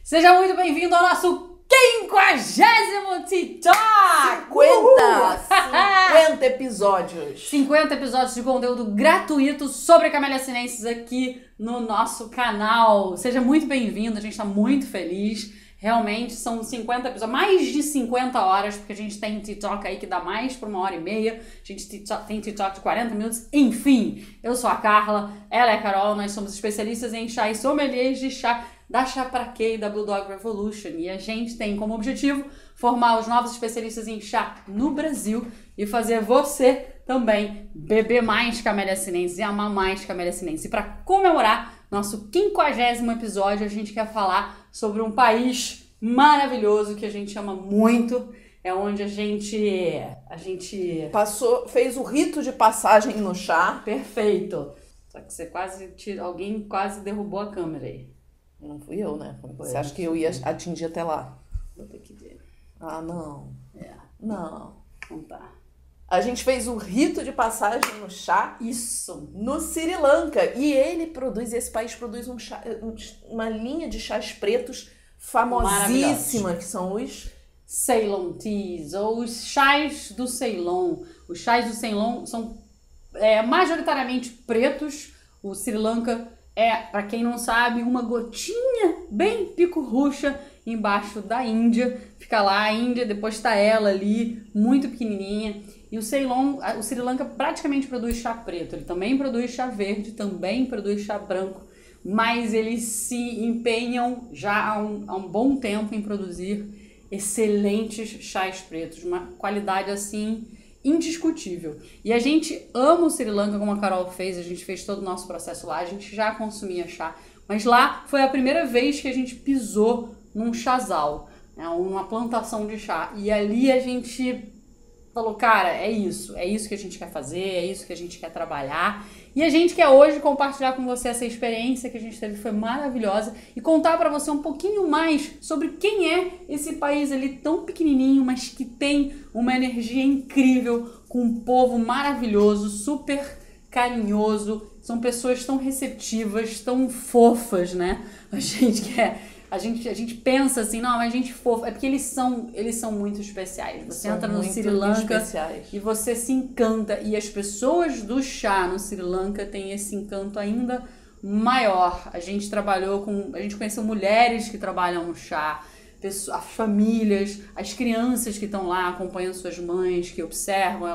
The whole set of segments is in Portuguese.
Seja muito bem-vindo ao nosso 50º TikTok! 50 episódios! 50 episódios de conteúdo gratuito sobre Camélia Sinensis aqui no nosso canal. Seja muito bem-vindo, a gente está muito feliz. Realmente são 50 episódios, mais de 50 horas, porque a gente tem TikTok aí que dá mais por 1h30, a gente tem TikTok de 40 minutos, enfim. Eu sou a Carla, ela é a Carol, nós somos especialistas em chá e sommeliers de chá da Chá Pra Quê e da Blue Dog Revolution. E a gente tem como objetivo formar os novos especialistas em chá no Brasil e fazer você também beber mais Camélia Sinensis e amar mais Camélia Sinensis. E para comemorar nosso 50º episódio, a gente quer falar sobre um país maravilhoso que a gente ama muito. É onde a gente fez o rito de passagem no chá. Perfeito. Só que alguém quase derrubou a câmera aí. Não fui eu, né? Você acha que eu ia atingir até lá? Vou ter que ver. Ah, não. Não. Então tá. A gente fez o rito de passagem no chá. Isso. No Sri Lanka. E esse país produz uma linha de chás pretos famosíssima, que são os Ceylon Teas, ou os chás do Ceylon. Os chás do Ceylon são majoritariamente pretos. O Sri Lanka é, para quem não sabe, uma gotinha bem pico-ruxa embaixo da Índia. Fica lá a Índia, depois tá ela ali, muito pequenininha. E o Sri Lanka praticamente produz chá preto. Ele também produz chá verde, também produz chá branco. Mas eles se empenham já há um bom tempo em produzir excelentes chás pretos. Uma qualidade assim indiscutível. E a gente ama o Sri Lanka, como a Carol fez. A gente fez todo o nosso processo lá. A gente já consumia chá. Mas lá foi a primeira vez que a gente pisou num chazal, né, uma plantação de chá. E ali a gente falou, cara, é isso que a gente quer fazer, é isso que a gente quer trabalhar. E a gente quer hoje compartilhar com você essa experiência que a gente teve, foi maravilhosa, e contar pra você um pouquinho mais sobre quem é esse país ali tão pequenininho, mas que tem uma energia incrível, com um povo maravilhoso, super carinhoso, são pessoas tão receptivas, tão fofas, né? A gente pensa assim, não, mas gente fofa. É porque eles são muito especiais. Você entra no Sri Lanka e você se encanta. E as pessoas do chá no Sri Lanka têm esse encanto ainda maior. A gente conheceu mulheres que trabalham no chá, as famílias, as crianças que estão lá acompanhando suas mães, que observam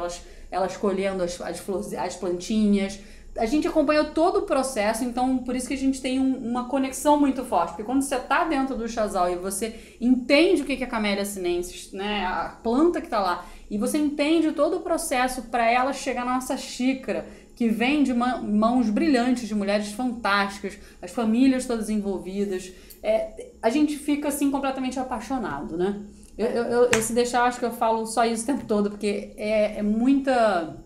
elas colhendo as plantinhas. A gente acompanhou todo o processo, então por isso que a gente tem uma conexão muito forte. Porque quando você tá dentro do chazal e você entende o que é Camélia Sinensis, né, a planta que tá lá, e você entende todo o processo para ela chegar na nossa xícara, que vem de mãos brilhantes, de mulheres fantásticas, as famílias todas envolvidas, a gente fica assim completamente apaixonado, né? Eu se deixar, acho que eu falo só isso o tempo todo, porque é muita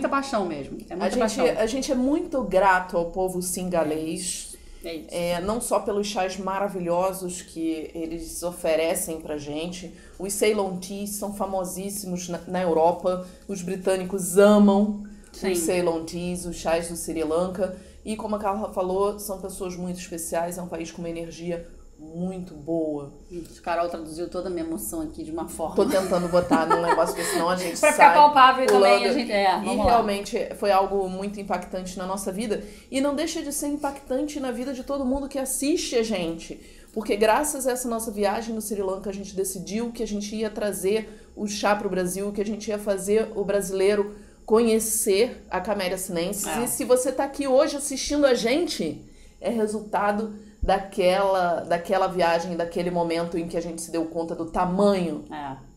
paixão mesmo. É muita paixão. A gente é muito grato ao povo singalês. É isso. Não só pelos chás maravilhosos que eles oferecem pra gente. Os Ceylon Teas são famosíssimos na Europa. Os britânicos amam os Ceylon Teas, os chás do Sri Lanka. E como a Carla falou, são pessoas muito especiais. É um país com uma energia muito boa. Isso, Carol traduziu toda a minha emoção aqui de uma forma. Tô tentando botar num negócio, porque senão a gente pra ficar palpável pulando. Também, a gente... E realmente foi algo muito impactante na nossa vida. E não deixa de ser impactante na vida de todo mundo que assiste a gente. Porque graças a essa nossa viagem no Sri Lanka, a gente decidiu que a gente ia trazer o chá pro Brasil, que a gente ia fazer o brasileiro conhecer a Camélia Sinensis. E se você tá aqui hoje assistindo a gente, é resultado daquela viagem, daquele momento em que a gente se deu conta do tamanho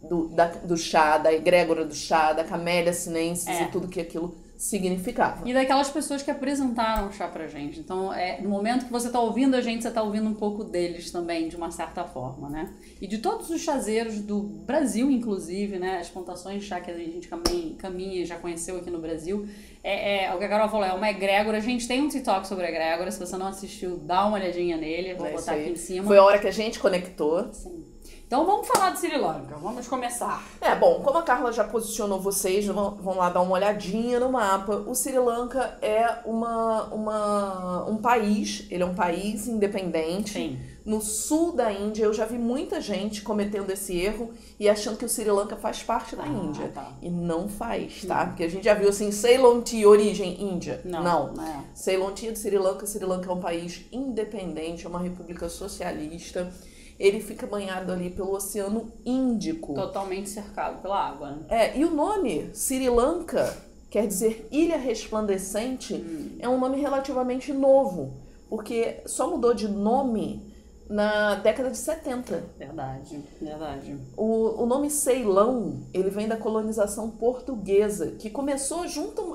do chá, da egrégora do chá, da Camélia Sinensis e tudo que aquilo significava. E daquelas pessoas que apresentaram o chá pra gente. Então, no momento que você tá ouvindo a gente, você tá ouvindo um pouco deles também, de uma certa forma, né? E de todos os chazeiros do Brasil, inclusive, né? As plantações de chá que a gente caminha e já conheceu aqui no Brasil. O que a Carol falou, é uma egrégora. A gente tem um TikTok sobre egrégora. Se você não assistiu, dá uma olhadinha nele. Vou botar aqui em cima. Foi a hora que a gente conectou. Sim. Então vamos falar do Sri Lanka, vamos começar. Bom, como a Carla já posicionou vocês, vão lá dar uma olhadinha no mapa. O Sri Lanka é um país, ele é um país independente. Sim. no sul da Índia. Eu já vi muita gente cometendo esse erro e achando que o Sri Lanka faz parte da Índia. Tá. E não faz, tá? Porque a gente já viu assim, Ceylon Tea, origem Índia. Não. Ceylon Tea é do Sri Lanka. Sri Lanka é um país independente, é uma república socialista. Ele fica banhado ali pelo Oceano Índico. Totalmente cercado pela água, né? E o nome Sri Lanka, quer dizer Ilha Resplandecente, é um nome relativamente novo, porque só mudou de nome na década de 70. Verdade. O nome Ceilão, ele vem da colonização portuguesa, que começou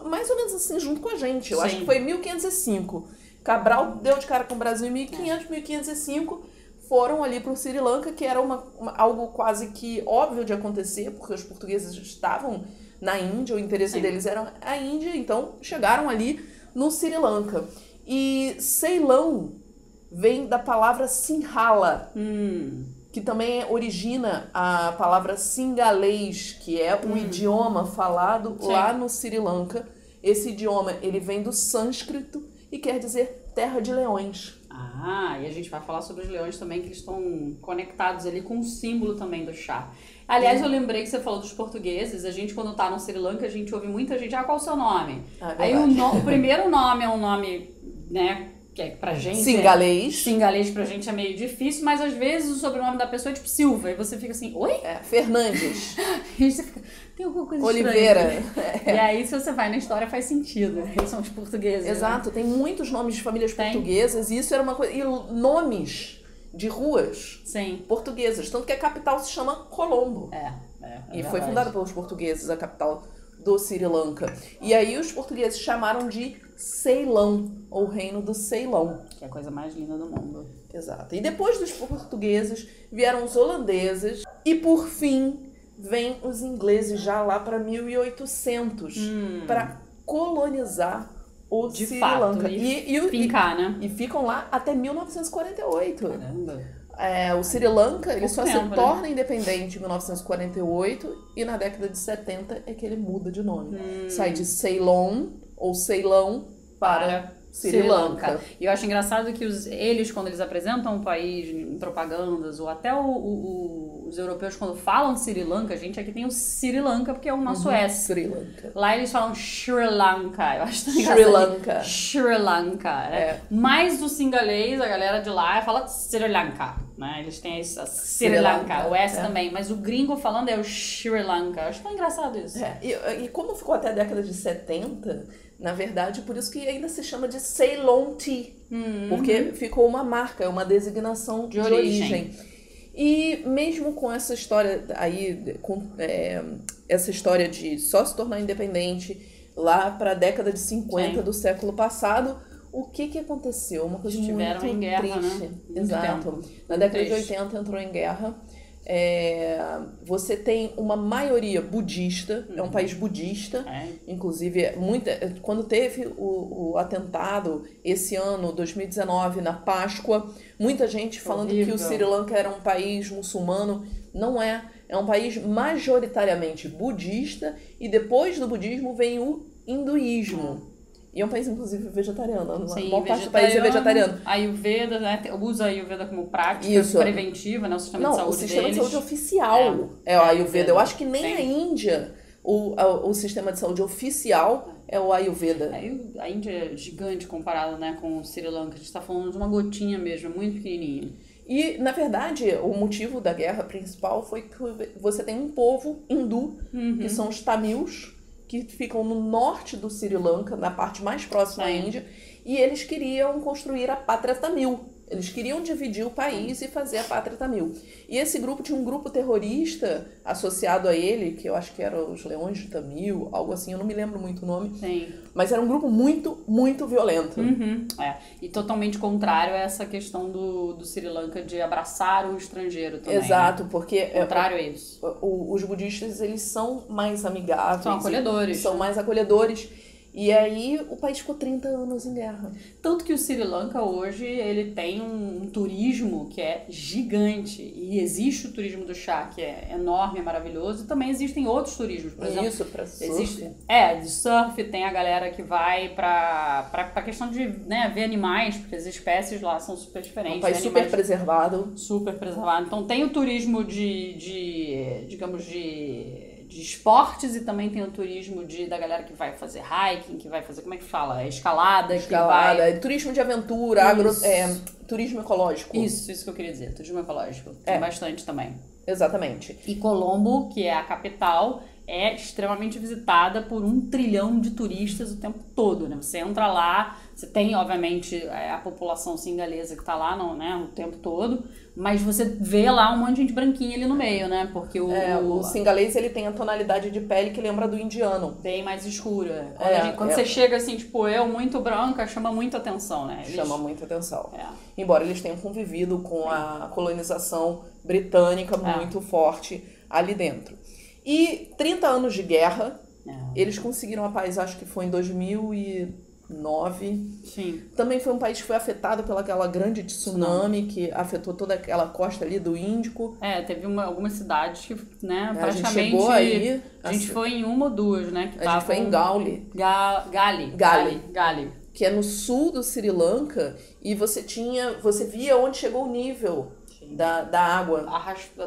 mais ou menos assim, junto com a gente. Eu acho que foi em 1505. Cabral deu de cara com o Brasil em 1500, 1505. Foram ali para o Sri Lanka, que era algo quase que óbvio de acontecer, porque os portugueses estavam na Índia, o interesse deles era a Índia, então chegaram ali no Sri Lanka. E Ceilão vem da palavra Sinhala, que também origina a palavra singalês, que é o idioma falado lá no Sri Lanka. Esse idioma, ele vem do sânscrito e quer dizer terra de leões. E a gente vai falar sobre os leões também, que eles estão conectados ali com o símbolo também do chá. Aliás, eu lembrei que você falou dos portugueses. A gente, quando tá no Sri Lanka, a gente ouve muita gente, qual o seu nome? Aí o primeiro nome é um nome, né, que é pra gente... Singalês. Singalês pra gente é meio difícil, mas às vezes o sobrenome da pessoa é tipo Silva, e você fica assim, oi? Fernandes. E você fica, tem alguma coisa Oliveira. E aí, se você vai na história, faz sentido. Eles são os portugueses. Exato, né? Tem muitos nomes de famílias portuguesas, e isso era uma coisa... E nomes de ruas portuguesas, tanto que a capital se chama Colombo. E foi fundada pelos portugueses, a capital do Sri Lanka. E aí os portugueses chamaram de Ceilão, ou Reino do Ceilão. Que é a coisa mais linda do mundo. Exato. E depois dos portugueses vieram os holandeses e por fim vêm os ingleses já lá para 1800 para colonizar o Sri Lanka. Né? E ficam lá até 1948. Caramba. O Sri Lanka ele só se torna né? independente em 1948 e na década de 70 é que ele muda de nome. Sai de Ceylon ou Ceilão para Sri Lanka. E eu acho engraçado que eles, quando eles apresentam o país em propagandas, ou até os europeus, quando falam Sri Lanka, a gente aqui tem o Sri Lanka, porque é o nosso S. Sri Lanka. Lá eles falam Sri Lanka. Eu acho tão Sri Lanka. Sri Lanka. Mas o singalês, a galera de lá, fala Sri Lanka. Né? Eles têm essa Sri Lanka, o S também. Mas o gringo falando é o Sri Lanka. Eu acho tão engraçado isso. E como ficou até a década de 70, na verdade, por isso que ainda se chama de Ceylon Tea. Porque ficou uma marca, uma designação de origem. E mesmo com essa história aí, essa história de só se tornar independente lá para a década de 50 do século passado, o que aconteceu? Uma coisa muito em guerra, triste. Né? Exato. Na década de 80 entrou em guerra. Você tem uma maioria budista, é um país budista, inclusive quando teve o atentado esse ano, 2019, na Páscoa, muita gente falando que o Sri Lanka era um país muçulmano. Não é um país majoritariamente budista e depois do budismo vem o hinduísmo. E é um país, inclusive, vegetariano. A maior parte do país é vegetariano. A Ayurveda, né? Usa a Ayurveda como prática preventiva, né? O sistema de saúde o sistema deles. de saúde oficial é o Ayurveda. Eu acho que nem a Índia, o sistema de saúde oficial é o Ayurveda. A Índia é gigante comparada, né, com o Sri Lanka. A gente está falando de uma gotinha mesmo, muito pequenininha. E, na verdade, o motivo da guerra principal foi que você tem um povo hindu, que são os tamils, que ficam no norte do Sri Lanka, na parte mais próxima à Índia, e eles queriam construir a pátria tamil. Eles queriam dividir o país e fazer a pátria tamil. E esse grupo tinha um grupo terrorista associado a ele, que eu acho que era os Leões de Tamil, algo assim, eu não me lembro muito o nome. Mas era um grupo muito, muito violento. E totalmente contrário a essa questão do Sri Lanka de abraçar o estrangeiro também. Exato, porque... Contrário a isso. Os budistas, eles são mais amigáveis. São acolhedores. São mais acolhedores. E aí o país ficou 30 anos em guerra. Tanto que o Sri Lanka hoje, ele tem um turismo que é gigante. E existe o turismo do chá, que é enorme, é maravilhoso. E também existem outros turismos, por exemplo. Isso, pra surf. De surf, tem a galera que vai pra questão de, né, ver animais, porque as espécies lá são super diferentes. É um país super preservado. Super preservado. Então tem o turismo digamos, de esportes e também tem o turismo da galera que vai fazer hiking, que vai fazer, como é que fala? Escalada. Turismo de aventura, turismo ecológico. Isso que eu queria dizer, turismo ecológico. Tem bastante também. Exatamente. E Colombo, que é a capital, é extremamente visitada por 1 trilhão de turistas o tempo todo, né? Você entra lá, você tem, obviamente, a população singalesa que tá lá, né, o tempo todo, mas você vê lá um monte de gente branquinha ali no meio, né? Porque o singalês, ele tem a tonalidade de pele que lembra do indiano. Bem mais escura. Quando você chega assim, tipo, muito branca, chama muita atenção, né? Chama muita atenção. Embora eles tenham convivido com a colonização britânica muito forte ali dentro. E 30 anos de guerra, eles conseguiram a paz, acho que foi em 2009. Sim. Também foi um país que foi afetado pelaquela grande tsunami que afetou toda aquela costa ali do Índico. Teve algumas cidades que, né, praticamente... A gente chegou aí... A gente foi em uma ou duas, né? A gente foi em Gauli. Gali. Que é no sul do Sri Lanka, e você via onde chegou o nível da água.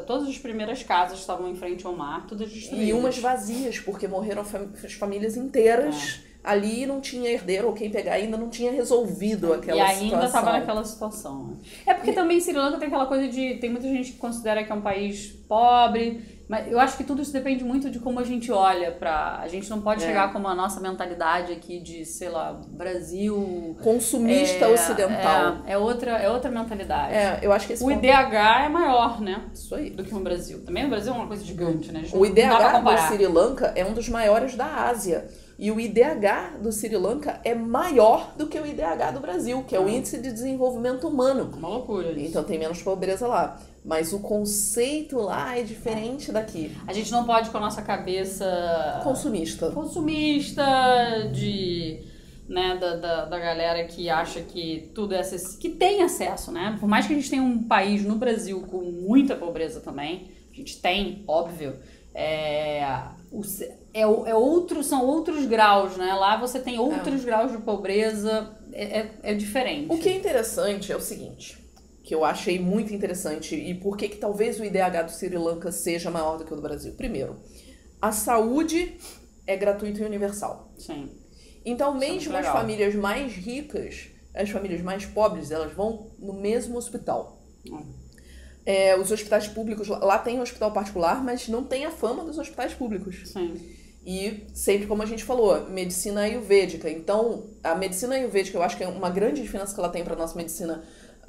Todas as primeiras casas estavam em frente ao mar, todas destruídas. E umas vazias, porque morreram as famílias inteiras. Ali não tinha herdeiro, ou quem pegar ainda não tinha resolvido aquela situação. E ainda estava naquela situação. Né? É porque também Sri Lanka tem aquela coisa de... Tem muita gente que considera que é um país pobre, mas eu acho que tudo isso depende muito de como a gente olha pra... A gente não pode chegar com a nossa mentalidade aqui de, sei lá, Brasil... Consumista ocidental. É outra mentalidade. Eu acho que o IDH é maior, né? Isso aí. Do que no Brasil. Também no Brasil é uma coisa gigante, né? O IDH do Sri Lanka é um dos maiores da Ásia. E o IDH do Sri Lanka é maior do que o IDH do Brasil, que é o Índice de Desenvolvimento Humano. Uma loucura isso. Então tem menos pobreza lá. Mas o conceito lá é diferente daqui. A gente não pode com a nossa cabeça... Consumista, né, da galera que acha que tudo é acessível, que tem acesso, né? Por mais que a gente tenha um país no Brasil com muita pobreza também, a gente tem, óbvio, são outros graus, né? Lá você tem outros graus de pobreza, é diferente. O que é interessante é o seguinte, que eu achei muito interessante, e por que talvez o IDH do Sri Lanka seja maior do que o do Brasil. Primeiro, a saúde é gratuita e universal. Sim. Então, mesmo as famílias mais ricas, as famílias mais pobres, elas vão no mesmo hospital. Os hospitais públicos, lá tem um hospital particular, mas não tem a fama dos hospitais públicos. Sim. E sempre, como a gente falou, medicina ayurvédica. Então, a medicina ayurvédica, eu acho que é uma grande diferença que ela tem para a nossa medicina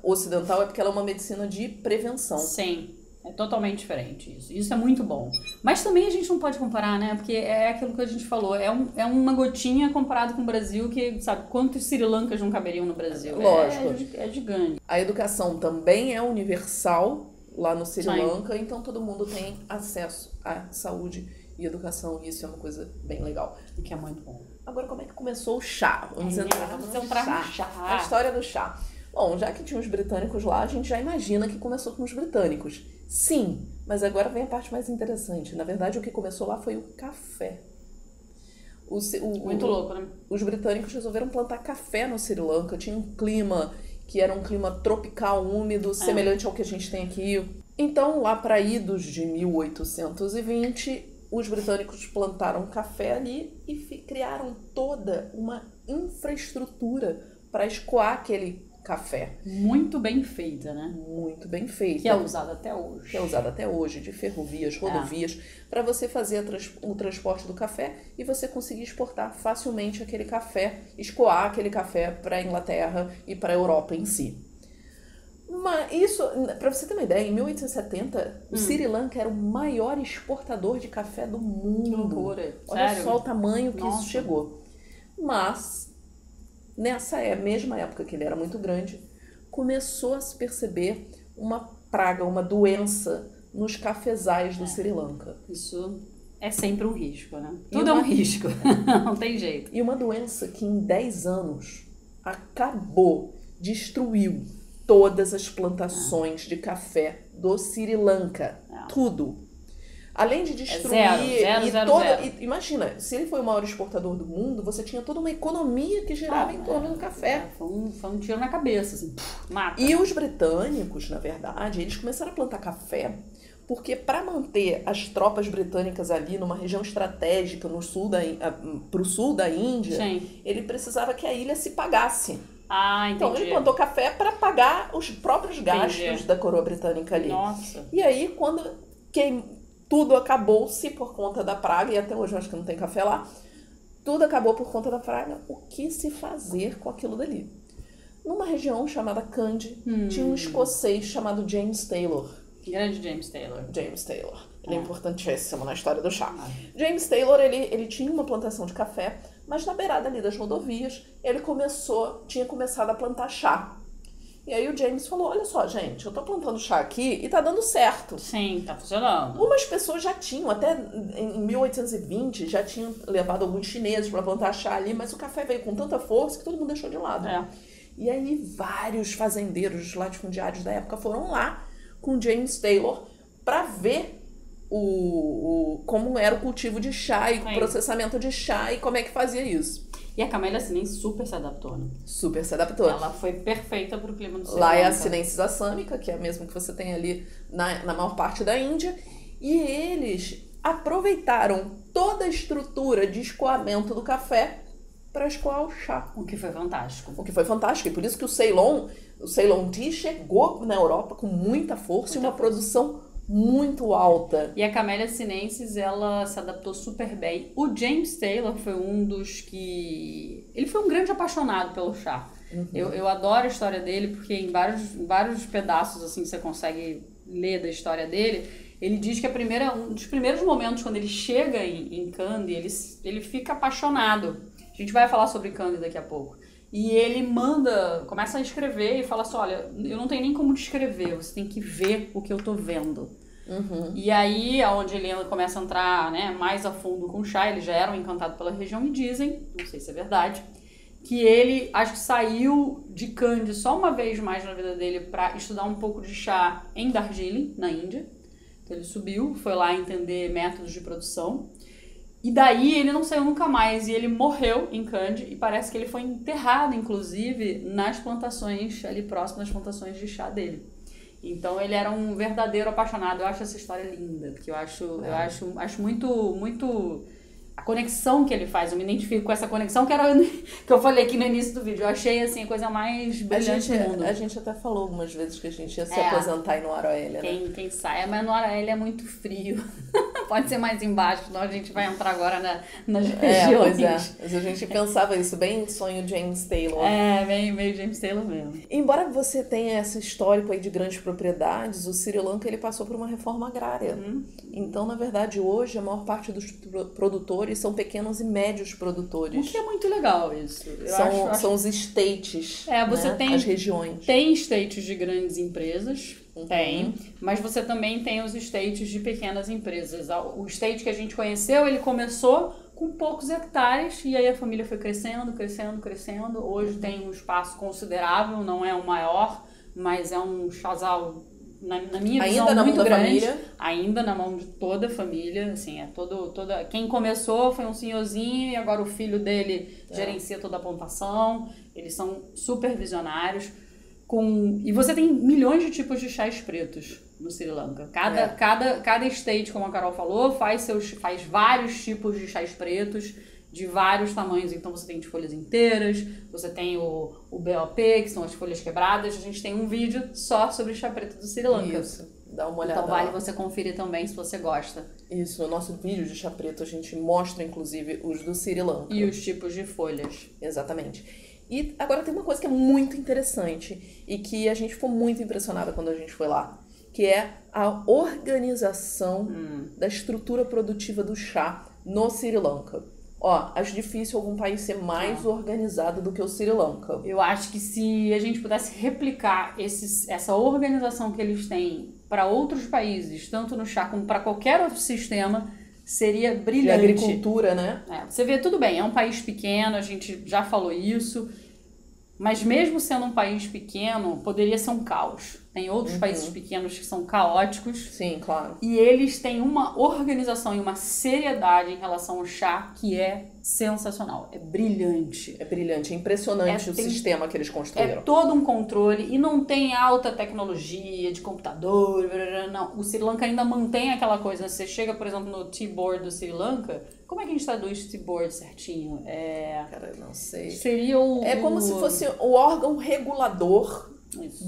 ocidental, é porque ela é uma medicina de prevenção. Sim, é totalmente diferente isso. Isso é muito bom. Mas também a gente não pode comparar, né? Porque é aquilo que a gente falou, é uma gotinha comparado com o Brasil, que, sabe, quantos Sri Lankas não caberiam no Brasil? Lógico. É gigante. A educação também é universal lá no Sri Lanka, então todo mundo tem acesso à saúde e educação, e isso é uma coisa bem legal. E que é muito bom. Agora, como é que começou o chá? Vamos entrar no chá. A história do chá. Bom, já que tinha os britânicos lá, a gente já imagina que começou com os britânicos. Sim, mas agora vem a parte mais interessante. Na verdade, o que começou lá foi o café. Muito louco, né? Os britânicos resolveram plantar café no Sri Lanka. Tinha um clima que era um clima tropical, úmido, semelhante ao que a gente tem aqui. Então, lá para idos de 1820, os britânicos plantaram café ali e criaram toda uma infraestrutura para escoar aquele café. Muito bem feita, né? Muito bem feita. Que é usada até hoje. Que é usada até hoje, de ferrovias, rodovias, para você fazer o transporte do café e você conseguir exportar facilmente aquele café, escoar aquele café para a Inglaterra e para a Europa em si. Mas isso, para você ter uma ideia, em 1870, o Sri Lanka era o maior exportador de café do mundo. Que loucura. Olha Sério? só o tamanho que isso chegou. Mas, nessa mesma época que ele era muito grande, começou a se perceber uma praga, uma doença nos cafezais do Sri Lanka. Isso é sempre um risco, né? Tudo é um risco, não tem jeito. E uma doença que em 10 anos acabou, destruiu todas as plantações de café do Sri Lanka. Tudo. Além de destruir imagina, se ele foi o maior exportador do mundo, você tinha toda uma economia que girava em torno do café. Foi um tiro na cabeça, assim, mata. E os britânicos, na verdade, eles começaram a plantar café porque para manter as tropas britânicas ali numa região estratégica pro sul da Índia, ele precisava que a ilha se pagasse. Entendi. Então ele plantou café para pagar os próprios gastos da coroa britânica ali. Nossa. E aí, quando tudo acabou-se por conta da praga, e até hoje eu acho que não tem café lá, tudo acabou por conta da praga, o que se fazer com aquilo dali? Numa região chamada Kandy, tinha um escocês chamado James Taylor. Grande James Taylor. James Taylor. Ele é importantíssimo na história do chá. James Taylor, ele tinha uma plantação de café, mas na beirada ali das rodovias, ele tinha começado a plantar chá. E aí o James falou, olha só, gente, eu tô plantando chá aqui e tá dando certo. Sim, tá funcionando. Umas pessoas já tinham, até em 1820, já tinham levado alguns chineses para plantar chá ali, mas o café veio com tanta força que todo mundo deixou de lado. E aí vários fazendeiros latifundiários da época foram lá com James Taylor para ver como era o cultivo de chá e o processamento de chá e como é que fazia isso. E a Camélia Sinensis super se adaptou, né? Super se adaptou. Ela foi perfeita pro clima do Sri Lá Lanka. é a Sinensis assâmica, que é a mesma que você tem ali na maior parte da Índia. E eles aproveitaram toda a estrutura de escoamento do café para escoar o chá. O que foi fantástico. O que foi fantástico. E por isso que o Ceylon Tea chegou na Europa com muita força e uma produção muito alta. E a Camélia Sinensis, ela se adaptou super bem. O James Taylor foi um dos que... Ele foi um grande apaixonado pelo chá. Eu adoro a história dele, porque em vários pedaços assim você consegue ler da história dele. Ele diz que um dos primeiros momentos quando ele chega em Kandy, ele fica apaixonado. A gente vai falar sobre Kandy daqui a pouco. E ele começa a escrever e fala assim, olha, eu não tenho nem como descrever, você tem que ver o que eu tô vendo. E aí, onde ele começa a entrar, né, mais a fundo com o chá, eles já eram encantados pela região e dizem, não sei se é verdade, que ele, acho que saiu de Kandy só uma vez mais na vida dele para estudar um pouco de chá em Darjeeling, na Índia. Então ele subiu, foi lá entender métodos de produção. E daí ele não saiu nunca mais, e ele morreu em Kandy, e parece que ele foi enterrado, inclusive, nas plantações, ali próximo das plantações de chá dele. Então ele era um verdadeiro apaixonado. Eu acho essa história linda, porque eu acho muito a conexão que ele faz. Eu me identifico com essa conexão que eu falei aqui no início do vídeo. Eu achei assim a coisa mais brilhante do mundo. A gente até falou algumas vezes que a gente ia se aposentar aí no Aroélia, né? Quem sai, mas no Aroélia é muito frio. Pode ser mais embaixo, senão a gente vai entrar agora nas regiões. Pois é. Mas a gente pensava isso, bem sonho James Taylor. Meio James Taylor mesmo. Embora você tenha esse histórico aí de grandes propriedades, o Sri Lanka ele passou por uma reforma agrária. Então, na verdade, hoje a maior parte dos produtores são pequenos e médios produtores. O que é muito legal isso. São os estates, você tem as regiões. Tem estates de grandes empresas, mas você também tem os estates de pequenas empresas. O estate que a gente conheceu, ele começou com poucos hectares e aí a família foi crescendo. Hoje tem um espaço considerável, não é o maior, mas é um chazal, na minha visão, muito grande. Ainda na mão de toda a família, assim, quem começou foi um senhorzinho e agora o filho dele gerencia toda a plantação. Eles são super visionários. E você tem milhões de tipos de chás pretos no Sri Lanka. Cada state, como a Carol falou, faz vários tipos de chás pretos de vários tamanhos. Então você tem de folhas inteiras, você tem o BOP, que são as folhas quebradas. A gente tem um vídeo só sobre chá preto do Sri Lanka. Isso, dá uma olhada. Então vale você conferir também se você gosta. Isso, no nosso vídeo de chá preto a gente mostra inclusive os do Sri Lanka. E os tipos de folhas. Exatamente. E agora tem uma coisa que é muito interessante e que a gente ficou muito impressionada quando a gente foi lá, que é a organização da estrutura produtiva do chá no Sri Lanka. Acho difícil algum país ser mais organizado do que o Sri Lanka. Eu acho que se a gente pudesse replicar essa organização que eles têm para outros países, tanto no chá como para qualquer outro sistema, seria De brilhante. agricultura, né? Você vê, tudo bem, é um país pequeno, a gente já falou isso, mas mesmo sendo um país pequeno, poderia ser um caos. Tem outros países pequenos que são caóticos. Sim, claro. E eles têm uma organização e uma seriedade em relação ao chá que é sensacional, é brilhante. É brilhante, é impressionante o sistema que eles construíram. É todo um controle e não tem alta tecnologia de computador, não. O Sri Lanka ainda mantém aquela coisa, você chega, por exemplo, no tea board do Sri Lanka, como é que a gente traduz tea board certinho? Cara, não sei. Seria o... É como se fosse o órgão regulador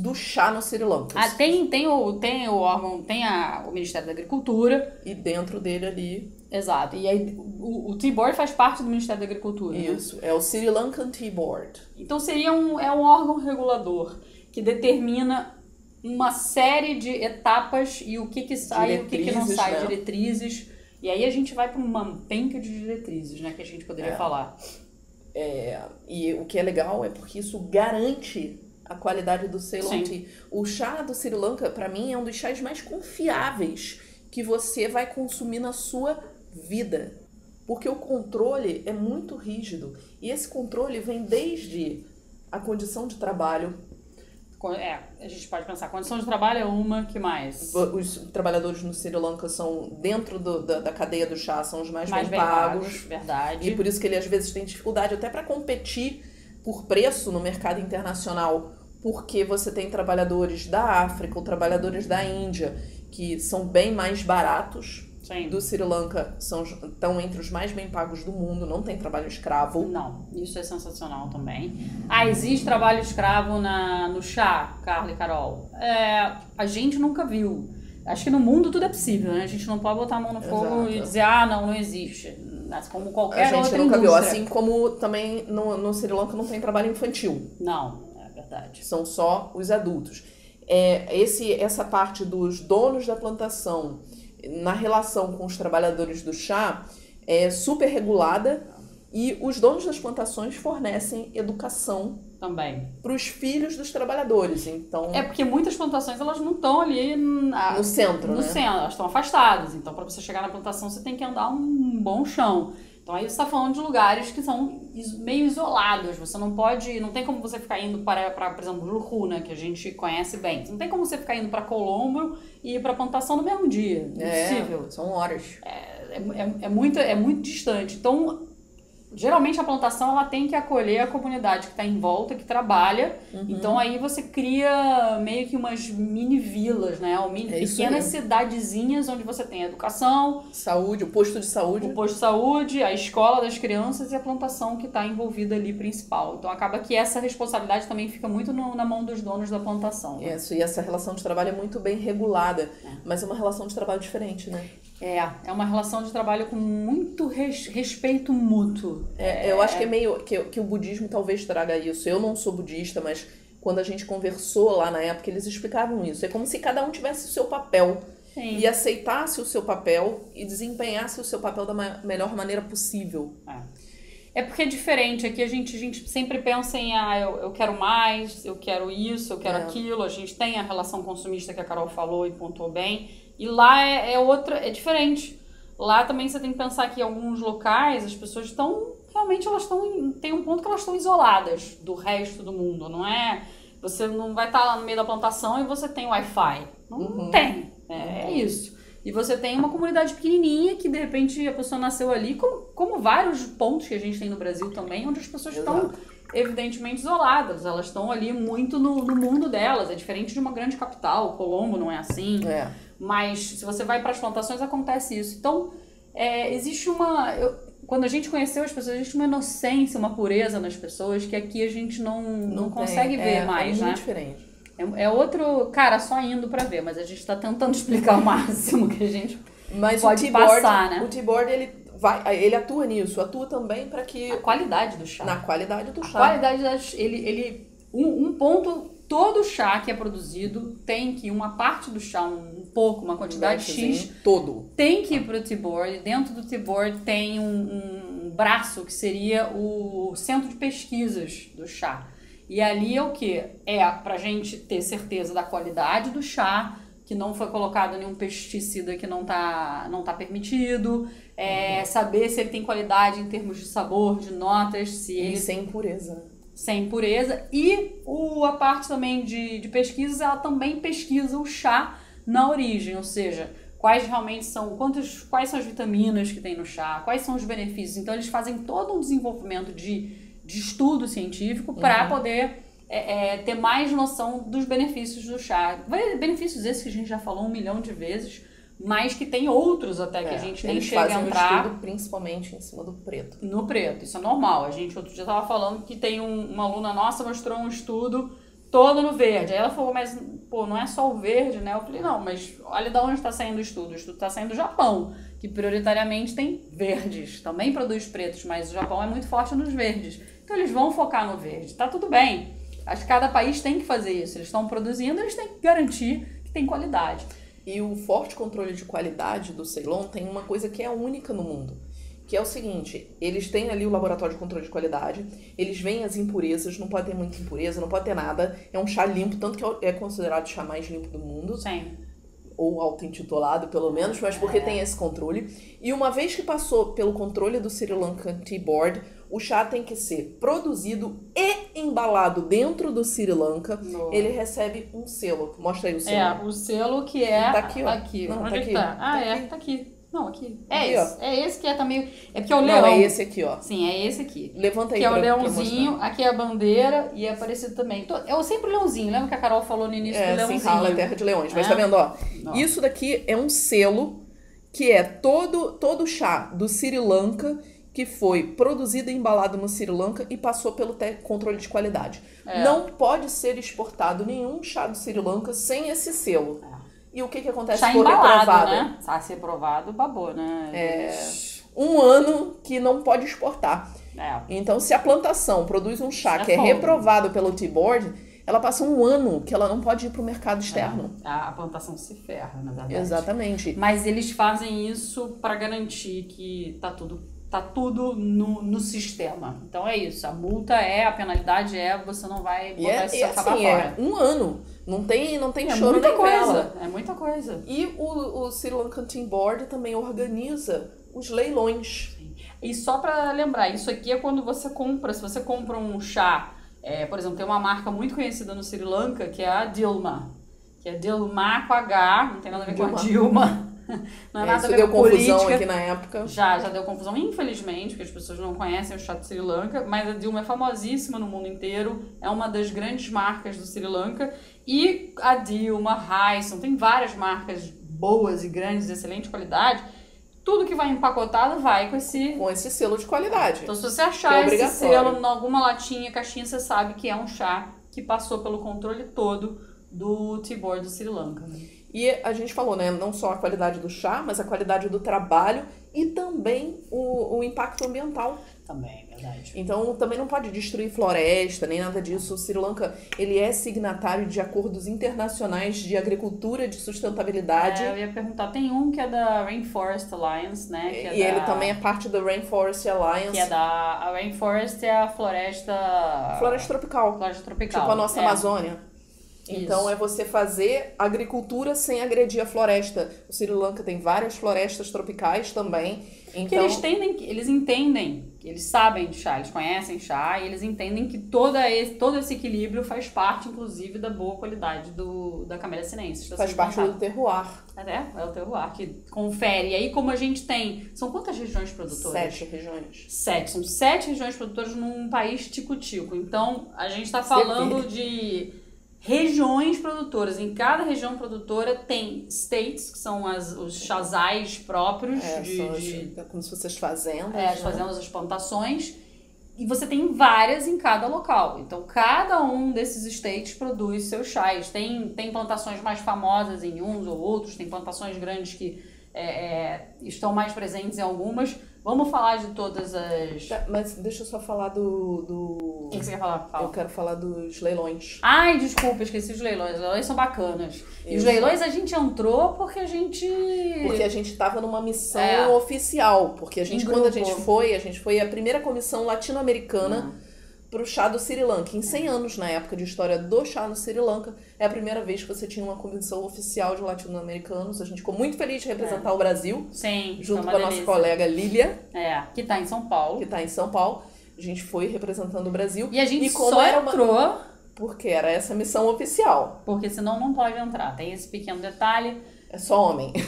do chá no Sri Lanka. Tem o órgão, tem o Ministério da Agricultura. E dentro dele ali... Exato. E aí o Tea Board faz parte do Ministério da Agricultura. Isso, né? É o Sri Lankan Tea Board. Então seria um órgão regulador que determina uma série de etapas e o que sai e o que não sai, né? diretrizes. E aí a gente vai para uma penca de diretrizes, né, que a gente poderia falar. E o que é legal é porque isso garante a qualidade do Ceylon Tea. O chá do Sri Lanka, para mim, é um dos chás mais confiáveis que você vai consumir na sua vida. Porque o controle é muito rígido. E esse controle vem desde a condição de trabalho. A gente pode pensar, condição de trabalho é uma, que mais? Os trabalhadores no Sri Lanka são, dentro da cadeia do chá, são os mais bem pagos. Verdade. E por isso que ele às vezes tem dificuldade até para competir por preço no mercado internacional, porque você tem trabalhadores da África ou trabalhadores da Índia que são bem mais baratos. Sim. Do Sri Lanka estão entre os mais bem pagos do mundo, não tem trabalho escravo. Não, isso é sensacional também. Existe trabalho escravo no chá, Carla e Carol? A gente nunca viu. Acho que no mundo tudo é possível, né? A gente não pode botar a mão no fogo e dizer, não existe. Como qualquer outra indústria. A gente nunca viu, assim como também no Sri Lanka não tem trabalho infantil. Não, é verdade. São só os adultos. Essa parte dos donos da plantação na relação com os trabalhadores do chá é super regulada e os donos das plantações fornecem educação também para os filhos dos trabalhadores. Então, porque muitas plantações elas não estão ali no centro, no né? centro, elas estão afastadas. Então, para você chegar na plantação, você tem que andar um bom chão. Então, aí você está falando de lugares que são meio isolados. Você não tem como você ficar indo para por exemplo, Ruhuna, que a gente conhece bem. Não tem como você ficar indo para Colombo e ir para a plantação no mesmo dia. Impossível. São horas. É muito distante. Então, geralmente a plantação ela tem que acolher a comunidade que está em volta, que trabalha. Então aí você cria meio que umas mini vilas, né? Pequenas cidadezinhas onde você tem educação, saúde, o posto de saúde, a escola das crianças e a plantação que está envolvida ali principal. Então acaba que essa responsabilidade também fica muito na mão dos donos da plantação. Né? Isso, e essa relação de trabalho é muito bem regulada, mas é uma relação de trabalho diferente, né? É uma relação de trabalho com muito respeito mútuo. Eu acho que é meio que o budismo talvez traga isso. Eu não sou budista, mas quando a gente conversou lá na época, eles explicavam isso. É como se cada um tivesse o seu papel. Sim. E aceitasse o seu papel e desempenhasse o seu papel da melhor maneira possível. É porque é diferente. Aqui a gente sempre pensa em eu quero mais, eu quero isso, eu quero aquilo. A gente tem a relação consumista que a Carol falou e pontuou bem. E lá é diferente. Lá também você tem que pensar que em alguns locais as pessoas tem um ponto que elas estão isoladas do resto do mundo, não é? Você não vai estar lá no meio da plantação e você tem Wi-Fi. Não tem. É isso. E você tem uma comunidade pequenininha que de repente a pessoa nasceu ali, como vários pontos que a gente tem no Brasil também, onde as pessoas estão evidentemente isoladas. Elas estão ali muito no mundo delas. É diferente de uma grande capital. Colombo não é assim. Mas se você vai para as plantações, acontece isso. Então, existe quando a gente conheceu as pessoas, existe uma inocência, uma pureza nas pessoas que aqui a gente não consegue ver mais, né? É muito diferente. É outro cara só indo para ver, mas a gente está tentando explicar o máximo que a gente pode passar, né? O Tea Board, ele atua nisso, atua também para que... A qualidade do chá. Na qualidade do chá. A qualidade, um ponto... Todo chá que é produzido tem que uma parte do chá, uma quantidade X, tem que ir para o Tea Board. Dentro do Tea Board tem um braço que seria o centro de pesquisas do chá. E ali é o quê? Pra gente ter certeza da qualidade do chá, que não foi colocado nenhum pesticida que não tá permitido, saber se ele tem qualidade em termos de sabor, de notas, se ele... E sem impureza, né? Sem impureza. E a parte também de pesquisas, ela também pesquisa o chá na origem, ou seja, quais realmente são, quais são as vitaminas que tem no chá, quais são os benefícios. Então eles fazem todo um desenvolvimento de estudo científico para poder ter mais noção dos benefícios do chá. Benefícios esses que a gente já falou 1 milhão de vezes, mas que tem outros até que a gente nem chega a entrar. Eles fazem um estudo principalmente em cima do preto. No preto, isso é normal. A gente outro dia estava falando que tem uma aluna nossa mostrou um estudo todo no verde. Aí ela falou, mas pô, não é só o verde, né? Eu falei, não, mas olha de onde está saindo o estudo. O estudo está saindo do Japão, que prioritariamente tem verdes. Também produz pretos, mas o Japão é muito forte nos verdes. Então eles vão focar no verde. Tá tudo bem. Acho que cada país tem que fazer isso. Eles estão produzindo, eles têm que garantir que tem qualidade. E o forte controle de qualidade do Ceylon tem uma coisa que é única no mundo, que é o seguinte, eles têm ali o laboratório de controle de qualidade, eles veem as impurezas, não pode ter muita impureza, não pode ter nada, é um chá limpo, tanto que é considerado o chá mais limpo do mundo. Sim. Ou auto-intitulado, pelo menos, mas porque tem esse controle. E uma vez que passou pelo controle do Sri Lankan Tea Board, o chá tem que ser produzido e embalado dentro do Sri Lanka. Ele recebe um selo. Mostra aí o selo. O selo que é... Tá aqui, ó. Aqui. Não, onde tá é que aqui. tá? Ah, Tá aqui. tá aqui. Não, aqui. Aqui, Esse. ó. É esse que tá meio... É porque é o leão. Não, é esse aqui, ó. Sim, é esse aqui. Levanta aí que é o pra leãozinho, mostrar. aqui é a bandeira e é parecido também. É sempre o leãozinho. Lembra que a Carol falou no início do leãozinho? Sinhala é terra de leões. Mas tá vendo, ó? Isso daqui é um selo que é todo chá do Sri Lanka que foi produzido e embalado no Sri Lanka e passou pelo controle de qualidade. Não pode ser exportado nenhum chá do Sri Lanka sem esse selo. E o que acontece chá se for embalado, reprovado? né? Se aprovado, babou, né? 1 ano que não pode exportar. Então, se a plantação produz um chá que é reprovado pelo Tea Board, ela passa 1 ano que ela não pode ir para o mercado externo. A plantação se ferra, na verdade. Exatamente. Mas eles fazem isso para garantir que tá tudo no sistema. Então é isso. A multa a penalidade você não vai botar esse acabar fora. É 1 ano. Não tem choro nem vela. É muita coisa. E o Sri Lankan Tea Board também organiza os leilões. E só para lembrar, isso aqui é quando você compra, se você compra um chá, por exemplo, tem uma marca muito conhecida no Sri Lanka, que é a Dilma. Que é Dilma com H, não tem nada a ver com a Dilma. Não é nada a ver com política. Isso deu confusão aqui na época. Já deu confusão, infelizmente, porque as pessoas não conhecem o chá do Sri Lanka, mas a Dilma é famosíssima no mundo inteiro, é uma das grandes marcas do Sri Lanka, e a Dilma, Hyson, tem várias marcas boas e grandes, de excelente qualidade. Tudo que vai empacotado vai com esse selo de qualidade. Então, se você achar esse selo em alguma latinha, caixinha, você sabe que é um chá que passou pelo controle todo do Tea Board do Sri Lanka. E a gente falou, né, não só a qualidade do chá, mas a qualidade do trabalho e também o impacto ambiental. Também, verdade. Então, também não pode destruir floresta, nem nada disso. O Sri Lanka, ele é signatário de acordos internacionais de agricultura e de sustentabilidade. Eu ia perguntar, tem um que é da Rainforest Alliance, né? Que e ele também é parte da Rainforest Alliance. Que é a Rainforest é a floresta... Floresta tropical. Floresta tropical. Tipo a nossa Amazônia. Então, Isso. é você fazer agricultura sem agredir a floresta. O Sri Lanka tem várias florestas tropicais também. Então... Eles entendem, eles sabem de chá, eles conhecem chá, e eles entendem que todo esse equilíbrio faz parte, inclusive, da boa qualidade da Camellia sinensis. Faz parte do terroir. É o terroir que confere. E aí, como a gente tem... São quantas regiões produtoras? 7 regiões. 7. São 7 regiões produtoras num país tico-tico. Então, a gente está falando de... regiões produtoras. Em cada região produtora tem states, que são os chazais próprios. Como se fossem as fazendas. As fazendas, as plantações. E você tem várias em cada local. Então, cada um desses states produz seus chás. Tem plantações mais famosas em uns ou outros, tem plantações grandes que estão mais presentes em algumas. Vamos falar de todas as... Mas deixa eu só falar O que você quer falar? Fala. Eu quero falar dos leilões. Ai, desculpa, esqueci os leilões. Os leilões são bacanas. E os leilões a gente entrou porque a gente tava numa missão oficial. Porque quando a gente foi a primeira comissão latino-americana pro chá do Sri Lanka. Em 100 anos, na época de história do chá no Sri Lanka, é a primeira vez que você tinha uma convenção oficial de latino-americanos. A gente ficou muito feliz de representar o Brasil. Sim, junto foi com uma a delícia. nossa colega Lília, Que tá em São Paulo. que tá em São Paulo. A gente foi representando o Brasil. E a gente como só era entrou porque era essa missão oficial. porque senão não pode entrar. Tem esse pequeno detalhe É só homem. que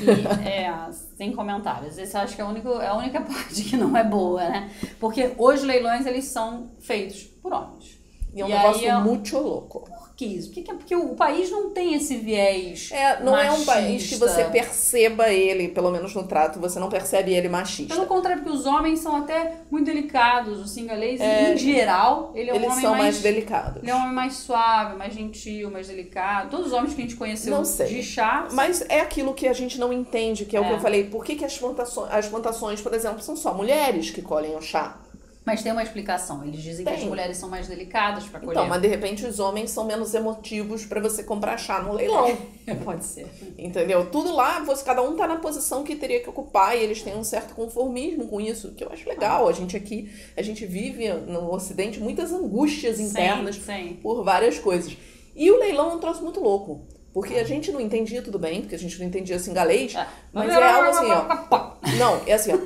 sem comentários. Esse eu acho que é a única parte que não é boa, né? Porque os leilões, eles são feitos por homens. E é um E negócio aí muito louco. Por que isso? Porque o país não tem esse viés Não machista. é um país que você perceba ele, pelo menos no trato, você não percebe ele machista. Pelo contrário, porque os homens são até muito delicados. O singalês, em geral, ele é um Eles homem são mais delicados. Ele é um homem mais suave, mais gentil, mais delicado. Todos os homens que a gente conheceu Não sei. de chá... Mas é aquilo que a gente não entende, que é o que eu falei. Por que as plantações, por exemplo, são só mulheres que colhem o chá? Mas tem uma explicação. Eles dizem que as mulheres são mais delicadas para colher. Então, mas de repente os homens são menos emotivos pra você comprar chá no leilão. Pode ser. Entendeu? Tudo lá, cada um tá na posição que teria que ocupar e eles têm um certo conformismo com isso, que eu acho legal. A gente vive no Ocidente muitas angústias internas Sim. por várias coisas. E o leilão é um troço muito louco. Porque a gente não entendia, tudo bem, porque a gente não entendia singalês, mas é algo assim, ó. Não, é assim, ó.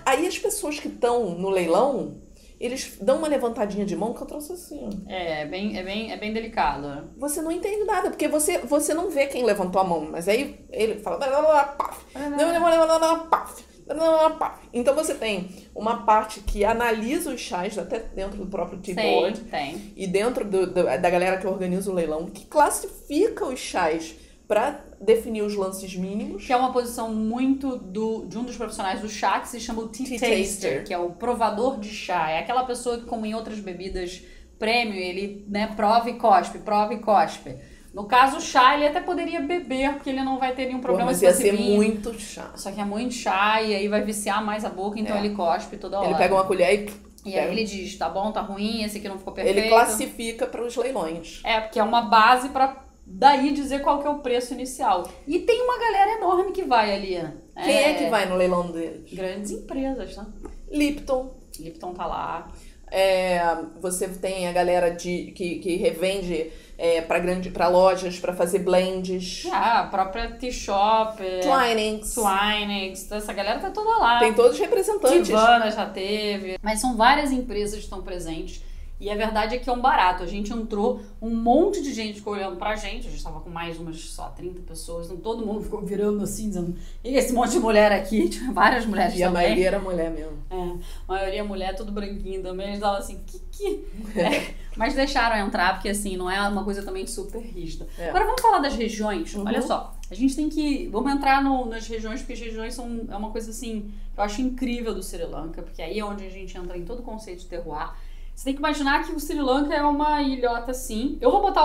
Aí as pessoas que estão no leilão, eles dão uma levantadinha de mão que eu trouxe assim, ó. É bem delicado, né? Você não entende nada, porque você não vê quem levantou a mão, mas aí ele fala... Então você tem uma parte que analisa os chás, até dentro do próprio Tea-Board. Tem. E dentro da galera que organiza o leilão, que classifica os chás para definir os lances mínimos. Que é uma posição muito de um dos profissionais do chá, que se chama o Tea Taster, que é o provador de chá. É aquela pessoa que, como em outras bebidas premium, ele prova e cospe. No caso, o chá, ele até poderia beber, porque ele não vai ter nenhum problema mas se ia fosse ser vinho. muito chá. Só que é muito chá, e aí vai viciar mais a boca, então ele cospe toda hora. Ele pega uma colher e aí ele diz, tá bom, tá ruim, esse aqui não ficou perfeito. Ele classifica para os leilões. Porque é uma base pra daí dizer qual que é o preço inicial. E tem uma galera enorme que vai ali, né? Quem é que vai no leilão deles? Grandes empresas, tá? Lipton tá lá. Você tem a galera que revende para lojas, para fazer blends. A própria T-Shop. Twinings. Essa galera tá toda lá. Tem todos os representantes. Tivana já teve. Mas são várias empresas que estão presentes. E a verdade é que é um barato. A gente entrou, um monte de gente ficou olhando pra gente. A gente tava com mais umas, só 30 pessoas. Então todo mundo ficou virando assim, dizendo... E esse monte de mulher aqui, tinha várias mulheres também. E a maioria era mulher mesmo. A maioria mulher, tudo branquinho também. Eles davam assim, Mas deixaram entrar, porque assim, não é uma coisa também super rígida. Agora vamos falar das regiões. Olha só, a gente tem que... Vamos entrar nas regiões, porque as regiões é uma coisa assim, que eu acho incrível do Sri Lanka. Porque aí é onde a gente entra em todo o conceito de terroir. Você tem que imaginar que o Sri Lanka é uma ilhota assim. Eu vou botar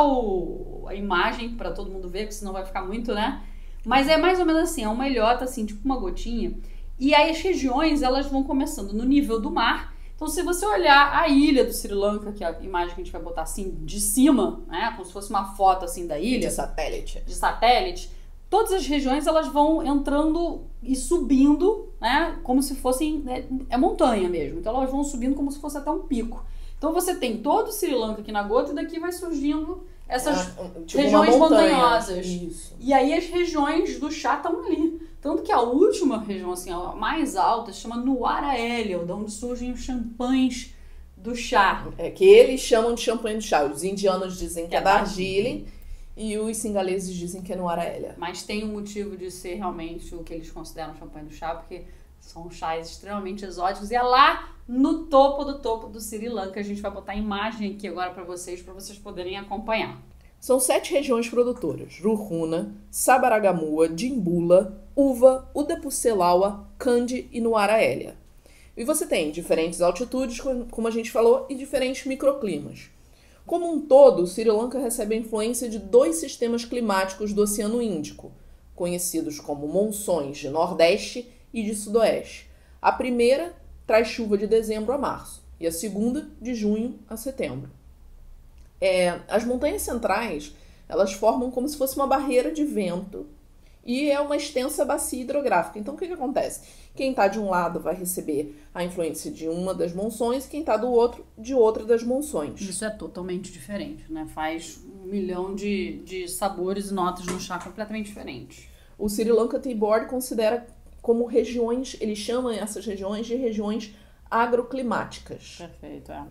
a imagem pra todo mundo ver, porque senão vai ficar muito, né? Mas é mais ou menos assim, é uma ilhota assim, tipo uma gotinha. E aí as regiões, elas vão começando no nível do mar. Então se você olhar a ilha do Sri Lanka, que é a imagem que a gente vai botar assim de cima, né? Como se fosse uma foto assim da ilha. De satélite. Todas as regiões, elas vão entrando e subindo, né? Como se fossem... É montanha mesmo. Então elas vão subindo como se fosse até um pico. Então você tem todo o Sri Lanka aqui na gota e daqui vai surgindo essas regiões montanhosas. Isso. E aí as regiões do chá estão ali. Tanto que a última região, assim, a mais alta, se chama Nuwara Eliya, de onde surgem os champanhes do chá. Que eles chamam de champanhe do chá. Os indianos dizem que é Darjeeling e os singaleses dizem que é Nuwara Eliya. Mas tem um motivo de ser realmente o que eles consideram champanhe do chá, porque são chás extremamente exóticos. E é lá no topo do Sri Lanka. A gente vai botar a imagem aqui agora para vocês poderem acompanhar. São 7 regiões produtoras: Ruhuna, Sabaragamua, Dimbula, Uva, Udapuselawa, Kandy e Nuwara Eliya. E você tem diferentes altitudes, como a gente falou, e diferentes microclimas. Como um todo, o Sri Lanka recebe a influência de 2 sistemas climáticos do Oceano Índico, conhecidos como monções de Nordeste e de Sudoeste. A primeira traz chuva de dezembro a março e a segunda de junho a setembro. As montanhas centrais, elas formam como se fosse uma barreira de vento E é uma extensa bacia hidrográfica. Então, o que acontece? Quem está de um lado vai receber a influência de uma das monções, e quem está do outro, de outra das monções. Isso é totalmente diferente, né? Faz 1 milhão de sabores e notas no chá completamente diferentes. O Sri Lanka Tea Board considera como regiões, ele chama essas regiões de regiões agroclimáticas. Perfeito, é.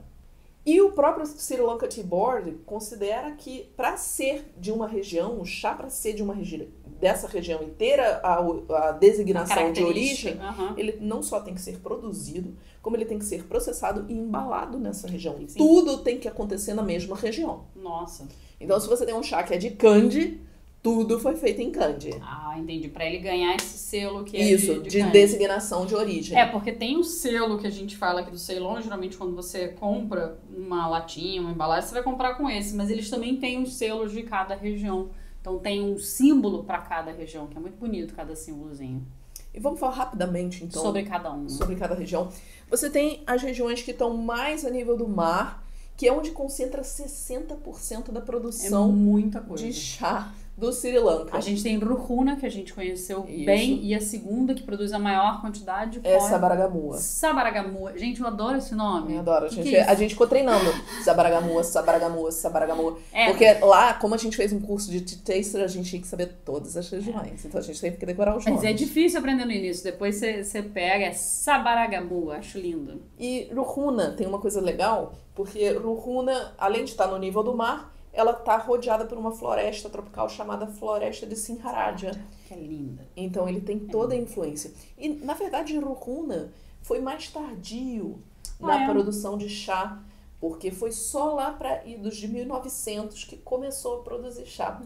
E o próprio Sri Lanka Tea Board considera que para ser de uma região, o chá para ser de uma região, dessa região e ter a designação de origem, ele não só tem que ser produzido, como ele tem que ser processado e embalado nessa região. E tudo tem que acontecer na mesma região. Nossa. Então, se você tem um chá que é de Kandy, tudo foi feito em Kandy. Ah, entendi. Para ele ganhar esse selo que é isso, de designação de origem. É, porque tem o selo que a gente fala aqui do Ceylon, geralmente quando você compra uma latinha, uma embalagem, você vai comprar com esse, mas eles também têm os selos de cada região. Então tem um símbolo para cada região, que é muito bonito cada símbolozinho. E vamos falar rapidamente, então, sobre cada um. Sobre cada região. Você tem as regiões que estão mais a nível do mar, que é onde concentra 60% da produção muita coisa de chá do Sri Lanka. A gente tem Ruhuna, que a gente conheceu bem, e a segunda que produz a maior quantidade é Sabaragamua. Sabaragamua. Gente, eu adoro esse nome. Eu adoro. A gente ficou treinando Sabaragamua, Sabaragamua, Sabaragamua. Porque lá, como a gente fez um curso de tea taster, a gente tinha que saber todas as regiões. Então a gente teve que decorar os nomes. Mas é difícil aprender no início. Depois você pega, é Sabaragamua. Acho lindo. E Ruhuna tem uma coisa legal, porque Ruhuna, além de estar no nível do mar, ela está rodeada por uma floresta tropical chamada Floresta de Sinharaja. Que é linda. Então ele tem toda a influência. E, na verdade, Ruhuna foi mais tardio na produção de chá, porque foi só lá para idos de 1900 que começou a produzir chá.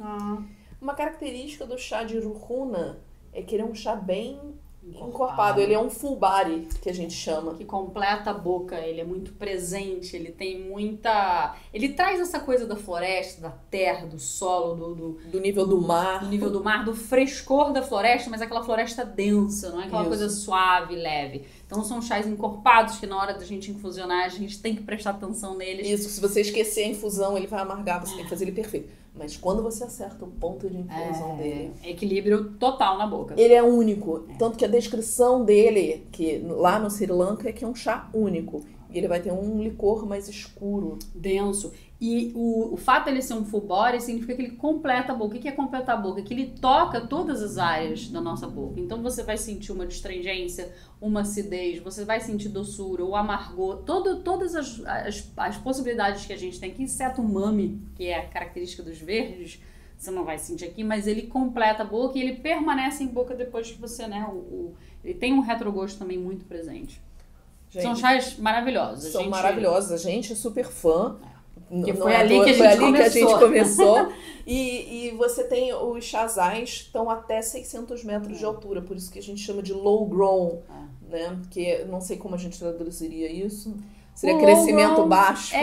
Uma característica do chá de Ruhuna é que ele é um chá bem encorpado. Ele é um full body, que a gente chama. Que completa a boca, ele é muito presente, ele tem muita... Ele traz essa coisa da floresta, da terra, do solo, do nível do mar. Do nível do mar, do frescor da floresta, mas aquela floresta densa, não é aquela coisa suave, leve. Então são chás encorpados que na hora da gente infusionar, a gente tem que prestar atenção neles. Isso, se você esquecer a infusão, ele vai amargar, você tem que fazer ele perfeito. Mas quando você acerta o ponto de infusão dele... É equilíbrio total na boca. Ele é único. Tanto que a descrição dele, que lá no Sri Lanka, é que é um chá único. E ele vai ter um licor mais escuro. Denso. E o fato dele ser um full body significa que ele completa a boca. O que é completar a boca? Que ele toca todas as áreas da nossa boca. Então você vai sentir uma astringência, uma acidez, você vai sentir doçura, o amargor, todas as possibilidades que a gente tem aqui, exceto o umami, que é a característica dos verdes, você não vai sentir aqui, mas ele completa a boca e ele permanece em boca depois que você, né, ele tem um retrogosto também muito presente. Gente, são chás maravilhosos. Maravilhosos, a gente é super fã. Que foi ali que a gente começou. E você tem os chazais estão até 600 metros de altura, por isso que a gente chama de low grown, né? Porque não sei como a gente traduziria isso. Seria crescimento baixo.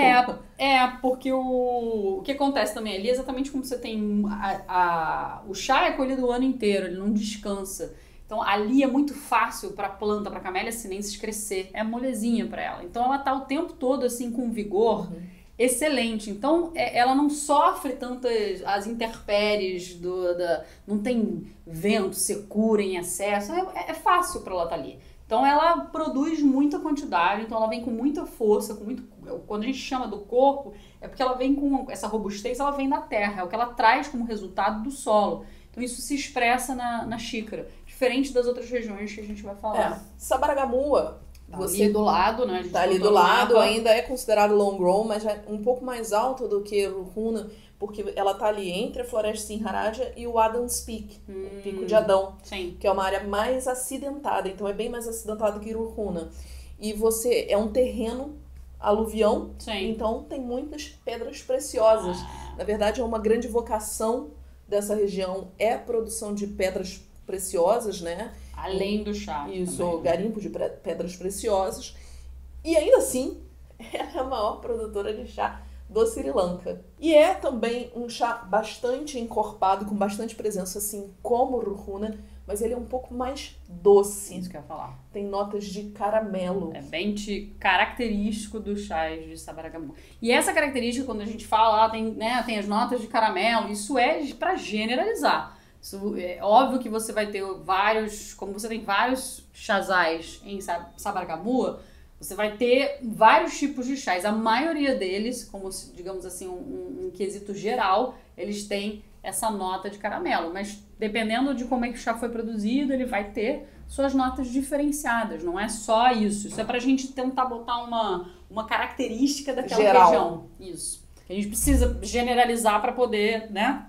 Porque o que acontece também ali é exatamente como você tem o chá é colhido o ano inteiro, ele não descansa. Então ali é muito fácil para a planta, para a camélia sinensis crescer, é molezinha para ela. Então ela tá o tempo todo assim com vigor. Excelente. Então, ela não sofre tantas as intempéries, não tem vento, secura em excesso. É fácil para ela estar ali. Então, ela produz muita quantidade, então ela vem com muita força, quando a gente chama do corpo, é porque ela vem com essa robustez, ela vem da terra, é o que ela traz como resultado do solo. Então, isso se expressa na xícara, diferente das outras regiões que a gente vai falar. Sabaragamua, você ali do lado, né? Tá ali do lado, ainda é considerado long grown, mas é um pouco mais alto do que Ruhuna, porque ela tá ali entre a Floresta Sinharaja e o Adam's Peak, o Pico de Adão, que é uma área mais acidentada, então é bem mais acidentado que Ruhuna. E você é um terreno aluvião, então tem muitas pedras preciosas. Na verdade, é uma grande vocação dessa região, é a produção de pedras preciosas, né? Além do chá. Isso, também. garimpo de pedras preciosas. E ainda assim, ela é a maior produtora de chá do Sri Lanka. E é também um chá bastante encorpado, com bastante presença, assim como o Ruhuna, mas ele é um pouco mais doce. Isso que eu ia falar. Tem notas de caramelo. É bem característico dos chás de Sabaragamua. E essa característica, quando a gente fala, tem as notas de caramelo, isso é para generalizar. Isso, é óbvio que você vai ter vários, como você tem vários chazais em Sabaragamuwa, você vai ter vários tipos de chás. A maioria deles, como digamos assim, um quesito geral, eles têm essa nota de caramelo. Mas dependendo de como é que o chá foi produzido, ele vai ter suas notas diferenciadas. Não é só isso. Isso é pra gente tentar botar uma característica daquela geral. região. Isso. A gente precisa generalizar para poder, né?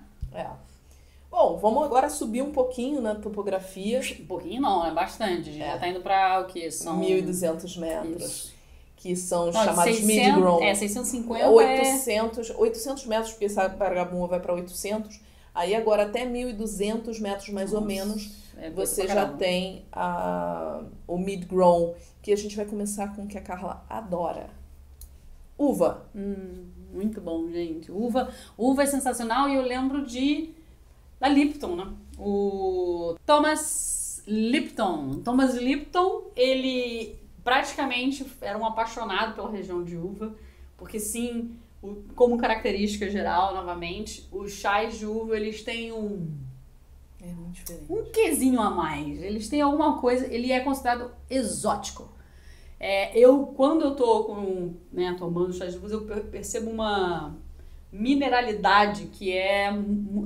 Bom, vamos agora subir um pouquinho na topografia. Um pouquinho não, é bastante. A gente já tá indo pra o quê? São 1.200 metros. Isso. Que são Não, chamados mid-grown. 650 800 metros, porque Sabaragamuwa vai para 800. Aí agora até 1.200 metros mais ou menos, você já tem o mid-grown, que a gente vai começar com o que a Carla adora. Uva. Muito bom, gente. Uva é sensacional e eu lembro da Lipton, né? O Thomas Lipton. Thomas Lipton, ele praticamente era um apaixonado pela região de uva, porque sim, como característica geral, novamente, os chás de uva, eles têm muito diferente. Um quesinho a mais. Eles têm alguma coisa, ele é considerado exótico. Quando eu tô tomando chás de uva, eu percebo uma mineralidade que é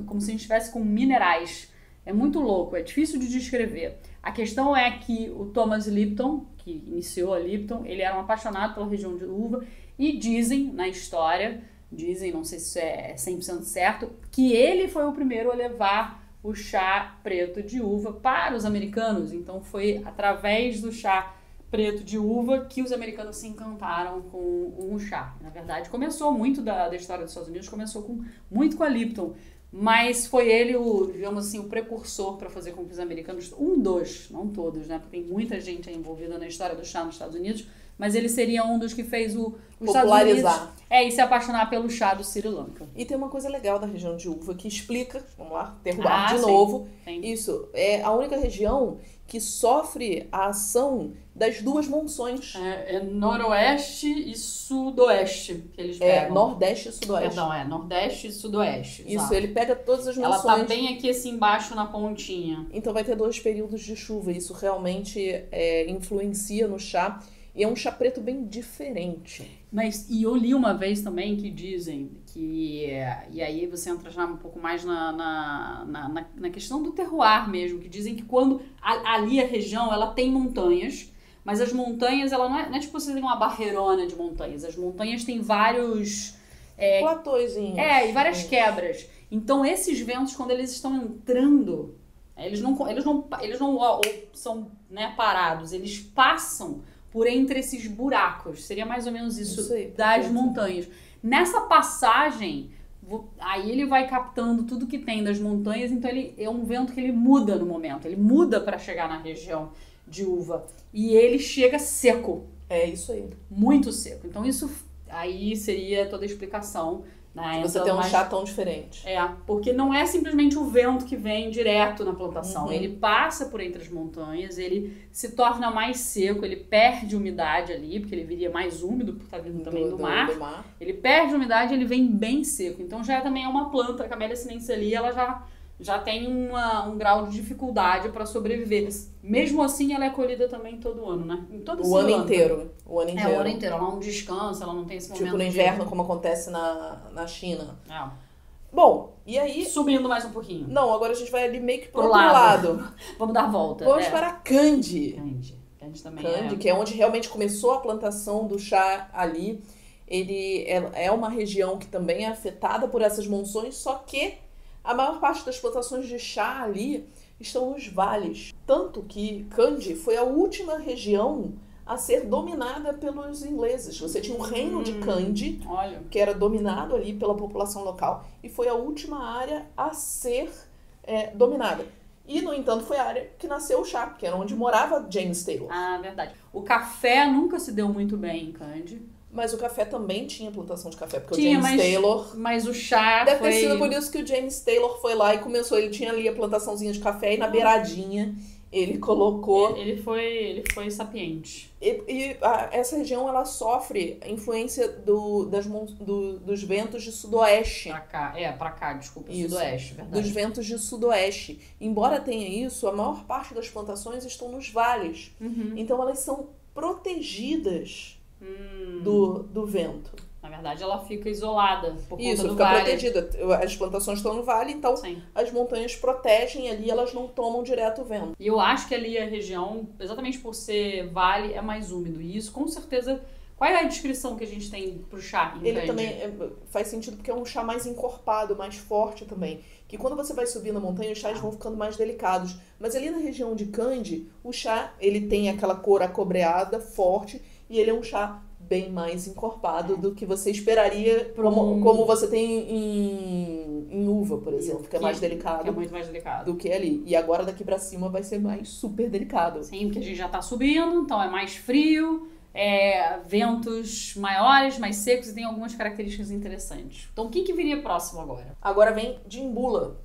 como se a gente estivesse com minerais. É muito louco, é difícil de descrever. A questão é que o Thomas Lipton, que iniciou a Lipton, ele era um apaixonado pela região de uva e dizem na história, não sei se isso é 100% certo, que ele foi o primeiro a levar o chá preto de uva para os americanos. Então foi através do chá preto de uva que os americanos se encantaram com o chá. Na verdade, começou muito da história dos Estados Unidos, começou muito com a Lipton, mas foi ele digamos assim, o precursor para fazer com que os americanos, não todos, né, porque tem muita gente envolvida na história do chá nos Estados Unidos, mas ele seria um dos que fez os Estados Unidos e se apaixonar pelo chá do Sri Lanka. E tem uma coisa legal da região de uva que explica, vamos lá, terroir de novo. Sim. Isso é a única região que sofre a ação das duas monções. É noroeste e sudoeste que eles pegam. Nordeste e sudoeste. Perdão, nordeste e sudoeste. Isso, exato. ele pega todas as monções. Ela tá bem aqui assim embaixo na pontinha. Então vai ter 2 períodos de chuva. Isso realmente influencia no chá. E é um chá preto bem diferente. E eu li uma vez também que dizem que... E aí você entra já um pouco mais na questão do terroir mesmo. Que dizem que quando ali a região, ela tem montanhas. Mas as montanhas, ela não é tipo você tem uma barreirona de montanhas. As montanhas têm vários... platôzinhos. E várias quebras. Então esses ventos, quando eles estão entrando... Eles não são, né, parados. Eles passam por entre esses buracos. Seria mais ou menos isso aí, das montanhas. Nessa passagem, aí ele vai captando tudo que tem das montanhas, então ele é um vento que ele muda no momento. Ele muda para chegar na região de uva. E ele chega seco. É isso aí. Muito seco. Então isso aí seria toda a explicação. Né? Você tem um chá tão diferente. Porque não é simplesmente o vento que vem direto na plantação. Ele passa por entre as montanhas, ele se torna mais seco, ele perde umidade ali, porque ele viria mais úmido, por estar vindo também do mar. Ele perde umidade e ele vem bem seco. Então já também é uma planta, a Camellia sinensis ali, ela já tem um grau de dificuldade para sobreviver. Mesmo assim, ela é colhida também todo ano, né? Em todo o ano inteiro. O ano inteiro. O ano inteiro. Ela não descansa, ela não tem esse momento. Tipo no inverno, como acontece na China. Bom, e aí... Subindo mais um pouquinho. Não, agora a gente vai ali meio que pro outro lado. Vamos dar a volta. Vamos para Kandy. Kandy também Kandy, que é onde realmente começou a plantação do chá ali. Ele é uma região que também é afetada por essas monções, só que a maior parte das plantações de chá ali estão nos vales. Tanto que Kandy foi a última região a ser dominada pelos ingleses. Você tinha um reino de Kandy, que era dominado ali pela população local, e foi a última área a ser dominada. E, no entanto, foi a área que nasceu o chá, que era onde morava James Taylor. Verdade. O café nunca se deu muito bem em Kandy. Mas o café também tinha plantação de café, porque o James Taylor... Mas o chá deve ter sido por isso que o James Taylor foi lá e começou. Ele tinha ali a plantaçãozinha de café e na beiradinha ele colocou... Ele foi sapiente. Essa região, ela sofre a influência dos ventos de sudoeste. Pra cá, desculpa, Isso, sudoeste, verdade. dos ventos de sudoeste. Embora tenha isso, a maior parte das plantações estão nos vales. Então elas são protegidas do vento. Na verdade, ela fica isolada por conta Isso, do fica vale. protegida. As plantações estão no vale, então Sim. as montanhas protegem ali, elas não tomam direto o vento. E eu acho que ali a região, exatamente por ser vale, é mais úmido. E isso, com certeza... Qual é a descrição que a gente tem pro chá em Ele Kandy? também faz sentido porque é um chá mais encorpado, mais forte também. Que quando você vai subir na montanha, os chás vão ficando mais delicados. Mas ali na região de Kandy, o chá, ele tem aquela cor acobreada, forte, e ele é um chá bem mais encorpado do que você esperaria, como você tem em uva, por exemplo, que é mais delicado. Que é muito mais delicado. Do que ali. E agora daqui pra cima vai ser mais super delicado. Sim, porque a gente já tá subindo, então é mais frio, ventos maiores, mais secos e tem algumas características interessantes. Então o que viria próximo agora? Agora vem Dimbula.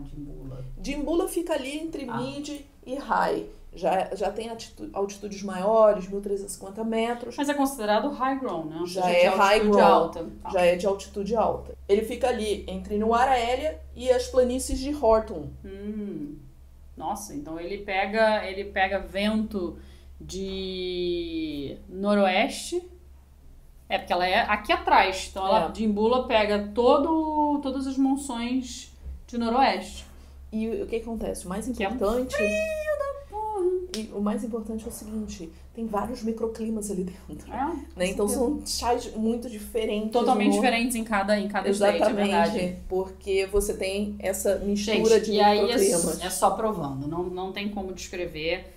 Dimbula. Dimbula fica ali entre mid e high. Já tem altitudes maiores, 1.350 metros. Mas é considerado high grown, né? Já é high grown, alta. Já é de altitude alta. Ele fica ali entre Nuara-Eliya e as planícies de Horton. Nossa, então ele pega vento de noroeste. Porque ela é aqui atrás. Então Dimbula pega todas as monções de noroeste. E o que acontece? O mais importante... E o mais importante é o seguinte, tem vários microclimas ali dentro. Né? Então são chás muito diferentes. Totalmente diferentes em cada state, é verdade. Porque você tem essa mistura de microclimas. É só provando, não tem como descrever.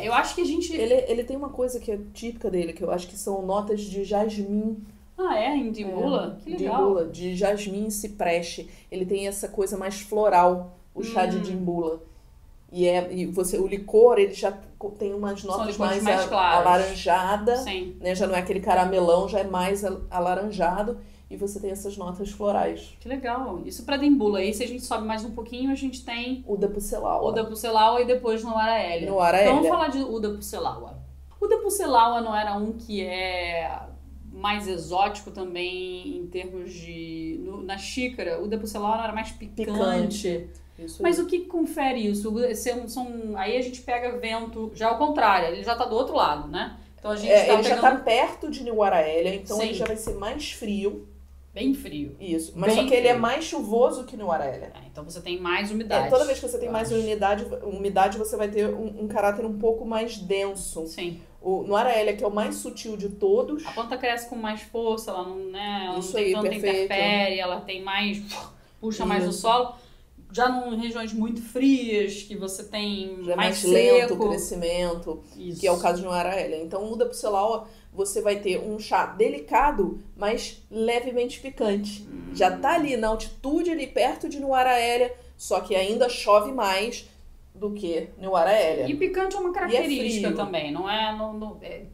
Eu acho que a gente... Ele tem uma coisa que é típica dele, que eu acho que são notas de jasmim. Em Dimbula? Que legal. Dimbula, de jasmim e cipreste. Ele tem essa coisa mais floral, o chá de Dimbula. O licor, ele já tem umas notas mais alaranjadas, né? Já não é aquele caramelão, já é mais alaranjado. E você tem essas notas florais. Que legal. Isso pra Dimbula. Aí se a gente sobe mais um pouquinho, a gente tem... Uda Pucelawa. Uda Pucelawa e depois Nuara-Eliya. Nuara-Eliya. Então vamos falar de Uda Pucelawa. Uda Pucelawa não era um que é mais exótico também em termos de... na xícara, Uda Pucelawa era mais picante. Mas o que confere isso? Aí a gente pega vento, já ao contrário, ele já tá do outro lado, né? Então a gente ele já tá perto de Nuara-Eliya, então ele já vai ser mais frio. Bem frio. Isso, mas só que ele é mais chuvoso que Nuara-Eliya. Então você tem mais umidade. Toda vez que você tem mais umidade, você vai ter um caráter um pouco mais denso. Sim. O Nuara-Eliya, que é o mais sutil de todos. A planta cresce com mais força, ela não, ela não tem tanta interfere, ela tem mais... puxa mais o solo. Já em regiões muito frias, que você tem já mais lento seco. O crescimento, que é o caso de Nuara-Eliya. Então, Uda Pucelawa, você vai ter um chá delicado, mas levemente picante. Já tá ali na altitude, ali perto de Nuara-Eliya, só que ainda chove mais do que Nuara-Eliya. E picante é uma característica também, não é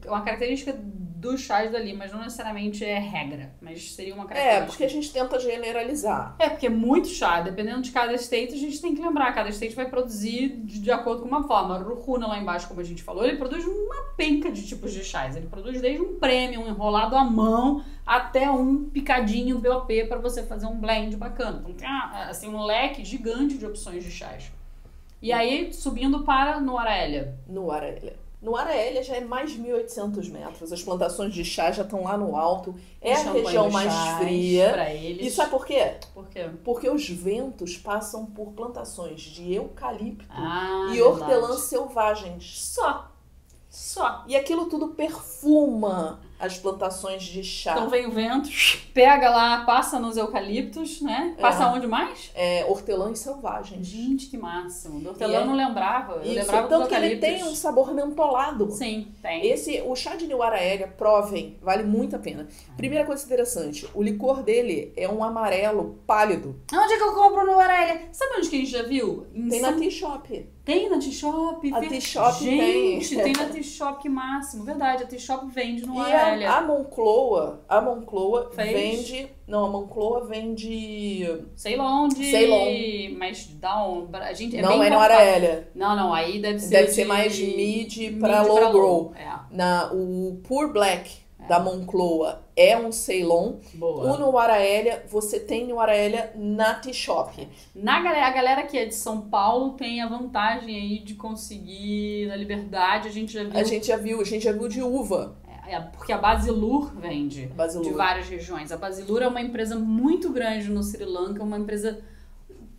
uma característica dos chás dali, mas não necessariamente é regra, mas seria uma característica. Porque a gente tenta generalizar. Porque é muito chá, dependendo de cada state, a gente tem que lembrar, cada state vai produzir de acordo com uma forma. O Ruhuna lá embaixo, como a gente falou, ele produz uma penca de tipos de chás, ele produz desde um premium enrolado à mão até um picadinho BOP para você fazer um blend bacana. Então tem assim, um leque gigante de opções de chás. E aí, subindo para Nuara-Eliya. Nuara-Eliya já é mais de 1.800 metros. As plantações de chá já estão lá no alto. É a região mais fria. Pra eles. E sabe por quê? Por quê? Porque os ventos passam por plantações de eucalipto e verdade. hortelãs selvagens. Só. E aquilo tudo perfuma as plantações de chá. Então vem o vento, pega lá, passa nos eucaliptos, né? Passa onde mais? Hortelãs selvagens. Gente, que máximo. Do hortelã eu não lembrava. Eu lembrava tanto dos eucaliptos. Que ele tem um sabor mentolado. Sim, tem. O chá de Nuara-Eliya, provem, vale muito a pena. Primeira coisa interessante, o licor dele é um amarelo pálido. Onde é que eu compro no Nuara-Eliya? Sabe onde que a gente já viu? Tem na Tea Shop. Tem na T-Shop? A T-Shop tem. Gente, tem na T-Shop, que máximo. Verdade, a T-Shop vende no E Aurélia. a Moncloa Fez? vende... Não, a Moncloa vende... Ceylon de... Ceylon. Mas dá um... A gente, não bem é no compacto. Aurélia. Não, aí deve ser Deve ser mais mid pra low grow. O Pure Black da Moncloa é um Ceylon. Boa. O no Aurélia, você tem no Aurélia na T-Shop. A galera que é de São Paulo tem a vantagem aí de conseguir na Liberdade, a gente já viu de uva. porque a Basilur vende Basilur. de várias regiões. A Basilur é uma empresa muito grande no Sri Lanka, uma empresa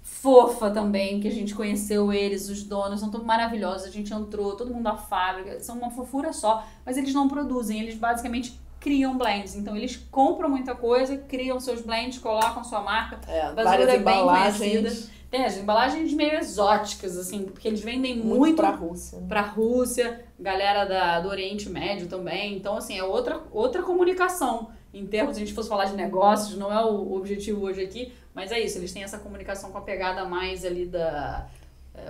fofa também, que a gente conheceu eles, os donos, são todos maravilhosos, a gente entrou, todo mundo da fábrica, são uma fofura só, mas eles não produzem, eles basicamente criam blends, então eles compram muita coisa, criam seus blends, colocam sua marca, várias embalagens. Tem as embalagens meio exóticas, assim, porque eles vendem muito pra Rússia. Pra Rússia, galera do Oriente Médio também, então assim, é outra comunicação. Em termos, se a gente fosse falar de negócios, não é o objetivo hoje aqui, mas é isso, eles têm essa comunicação com a pegada mais ali da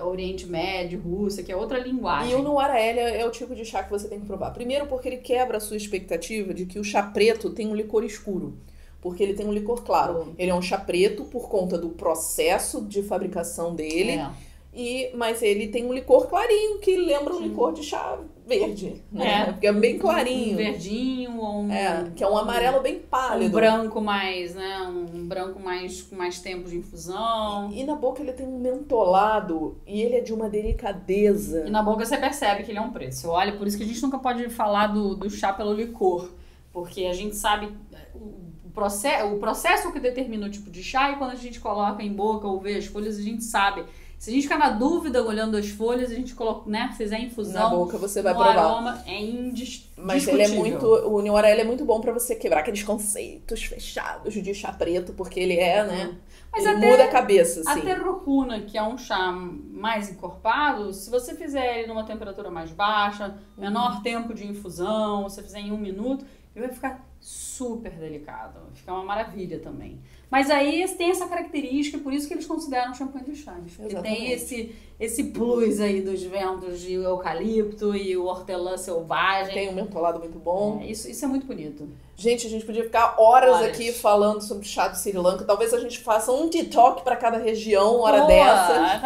Oriente Médio, Rússia, que é outra linguagem. E o no Aurélia é o tipo de chá que você tem que provar. Primeiro porque ele quebra a sua expectativa de que o chá preto tem um licor escuro. Porque ele tem um licor claro. Ele é um chá preto por conta do processo de fabricação dele. Mas ele tem um licor clarinho que lembra um licor de chá verde, né? Porque é bem clarinho. Um verdinho ou um... que é um amarelo bem pálido. Um branco mais, né? Um branco mais com mais tempo de infusão. E na boca ele tem um mentolado e ele é de uma delicadeza. E na boca você percebe que ele é um preto. Você olha, por isso que a gente nunca pode falar do chá pelo licor. Porque a gente sabe o processo que determina o tipo de chá, e quando a gente coloca em boca ou vê as folhas, a gente sabe. Se a gente ficar na dúvida olhando as folhas, a gente coloca, né, fizer infusão na boca, você vai provar. O aroma é indiscutível. Mas ele é o New Aurélia é muito bom pra você quebrar aqueles conceitos fechados de chá preto, porque ele é, né? Mas ele muda a cabeça, assim. A Terrucuna, que é um chá mais encorpado, se você fizer ele numa temperatura mais baixa, menor tempo de infusão, você fizer em 1 minuto, ele vai ficar super delicado. Vai ficar uma maravilha também. Mas aí tem essa característica, por isso que eles consideram champanhe dos chás. Porque tem esse plus aí dos ventos de eucalipto e o hortelã selvagem. Tem um mentolado muito bom. Isso é muito bonito. Gente, a gente podia ficar horas aqui falando sobre chá do Sri Lanka. Talvez a gente faça um TikTok para cada região, hora dessas.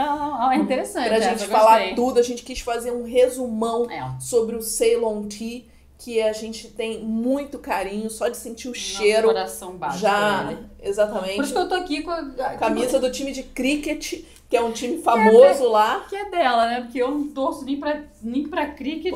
É interessante. Pra gente falar tudo. A gente quis fazer um resumão sobre o Ceylon Tea, que a gente tem muito carinho, só de sentir o cheiro. Coração bate já, exatamente. Por isso que eu tô aqui com a camisa do time de cricket, que é um time famoso lá. Que é dela, né? Porque eu não torço nem pra cricket,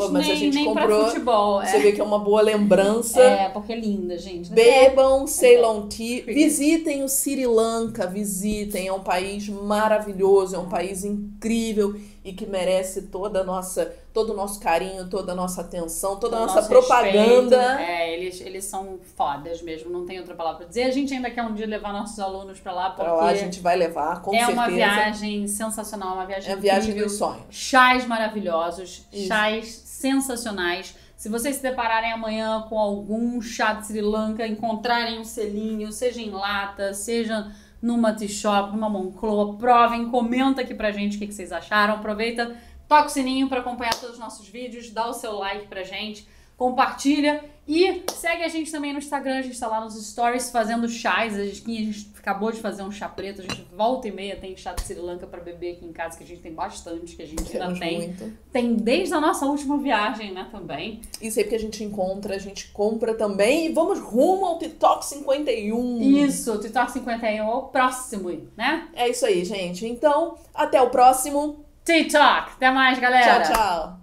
nem comprou, pra futebol. Você vê que é uma boa lembrança. Porque é linda, gente. Bebam Ceylon Tea. Visitem o Sri Lanka, visitem. É um país maravilhoso, é um país incrível e que merece todo o nosso carinho, toda a nossa atenção, toda a nossa propaganda. Eles são fodas mesmo, não tem outra palavra pra dizer. A gente ainda quer um dia levar nossos alunos pra lá, porque pra lá a gente vai levar, com certeza. É uma viagem sensacional, uma viagem incrível. É a viagem dos sonhos. Chás maravilhosos, chás sensacionais. Se vocês se depararem amanhã com algum chá de Sri Lanka, encontrarem um selinho, seja em lata, seja numa T-Shop, numa Moncloa, provem, comenta aqui pra gente o que vocês acharam. Aproveita, toca o sininho pra acompanhar todos os nossos vídeos, dá o seu like pra gente, compartilha e segue a gente também no Instagram. A gente tá lá nos stories fazendo chás. A gente acabou de fazer um chá preto, a gente volta e meia tem chá de Sri Lanka pra beber aqui em casa, que a gente tem bastante, que a gente ainda tem. Muito. Tem desde a nossa última viagem, né, também. Isso aí que a gente encontra, a gente compra também. E vamos rumo ao TikTok 51. Isso, o TikTok 51 é o próximo, né? É isso aí, gente. Então, até o próximo TikTok. Até mais, galera. Tchau, tchau.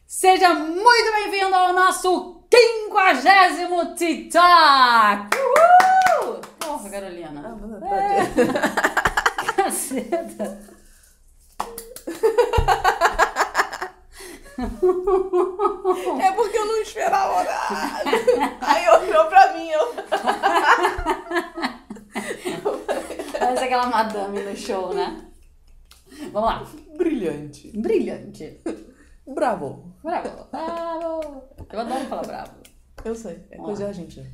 Seja muito bem-vindo ao nosso 50º TikTok! Uhul! Porra, Carolina. Caceta. É porque eu não esperava nada. Aí olhou pra mim, Parece aquela madame no show, né? Vamos lá. Brilhante. Bravo. Bravo. Eu adoro falar bravo. Eu sei, é coisa argentina.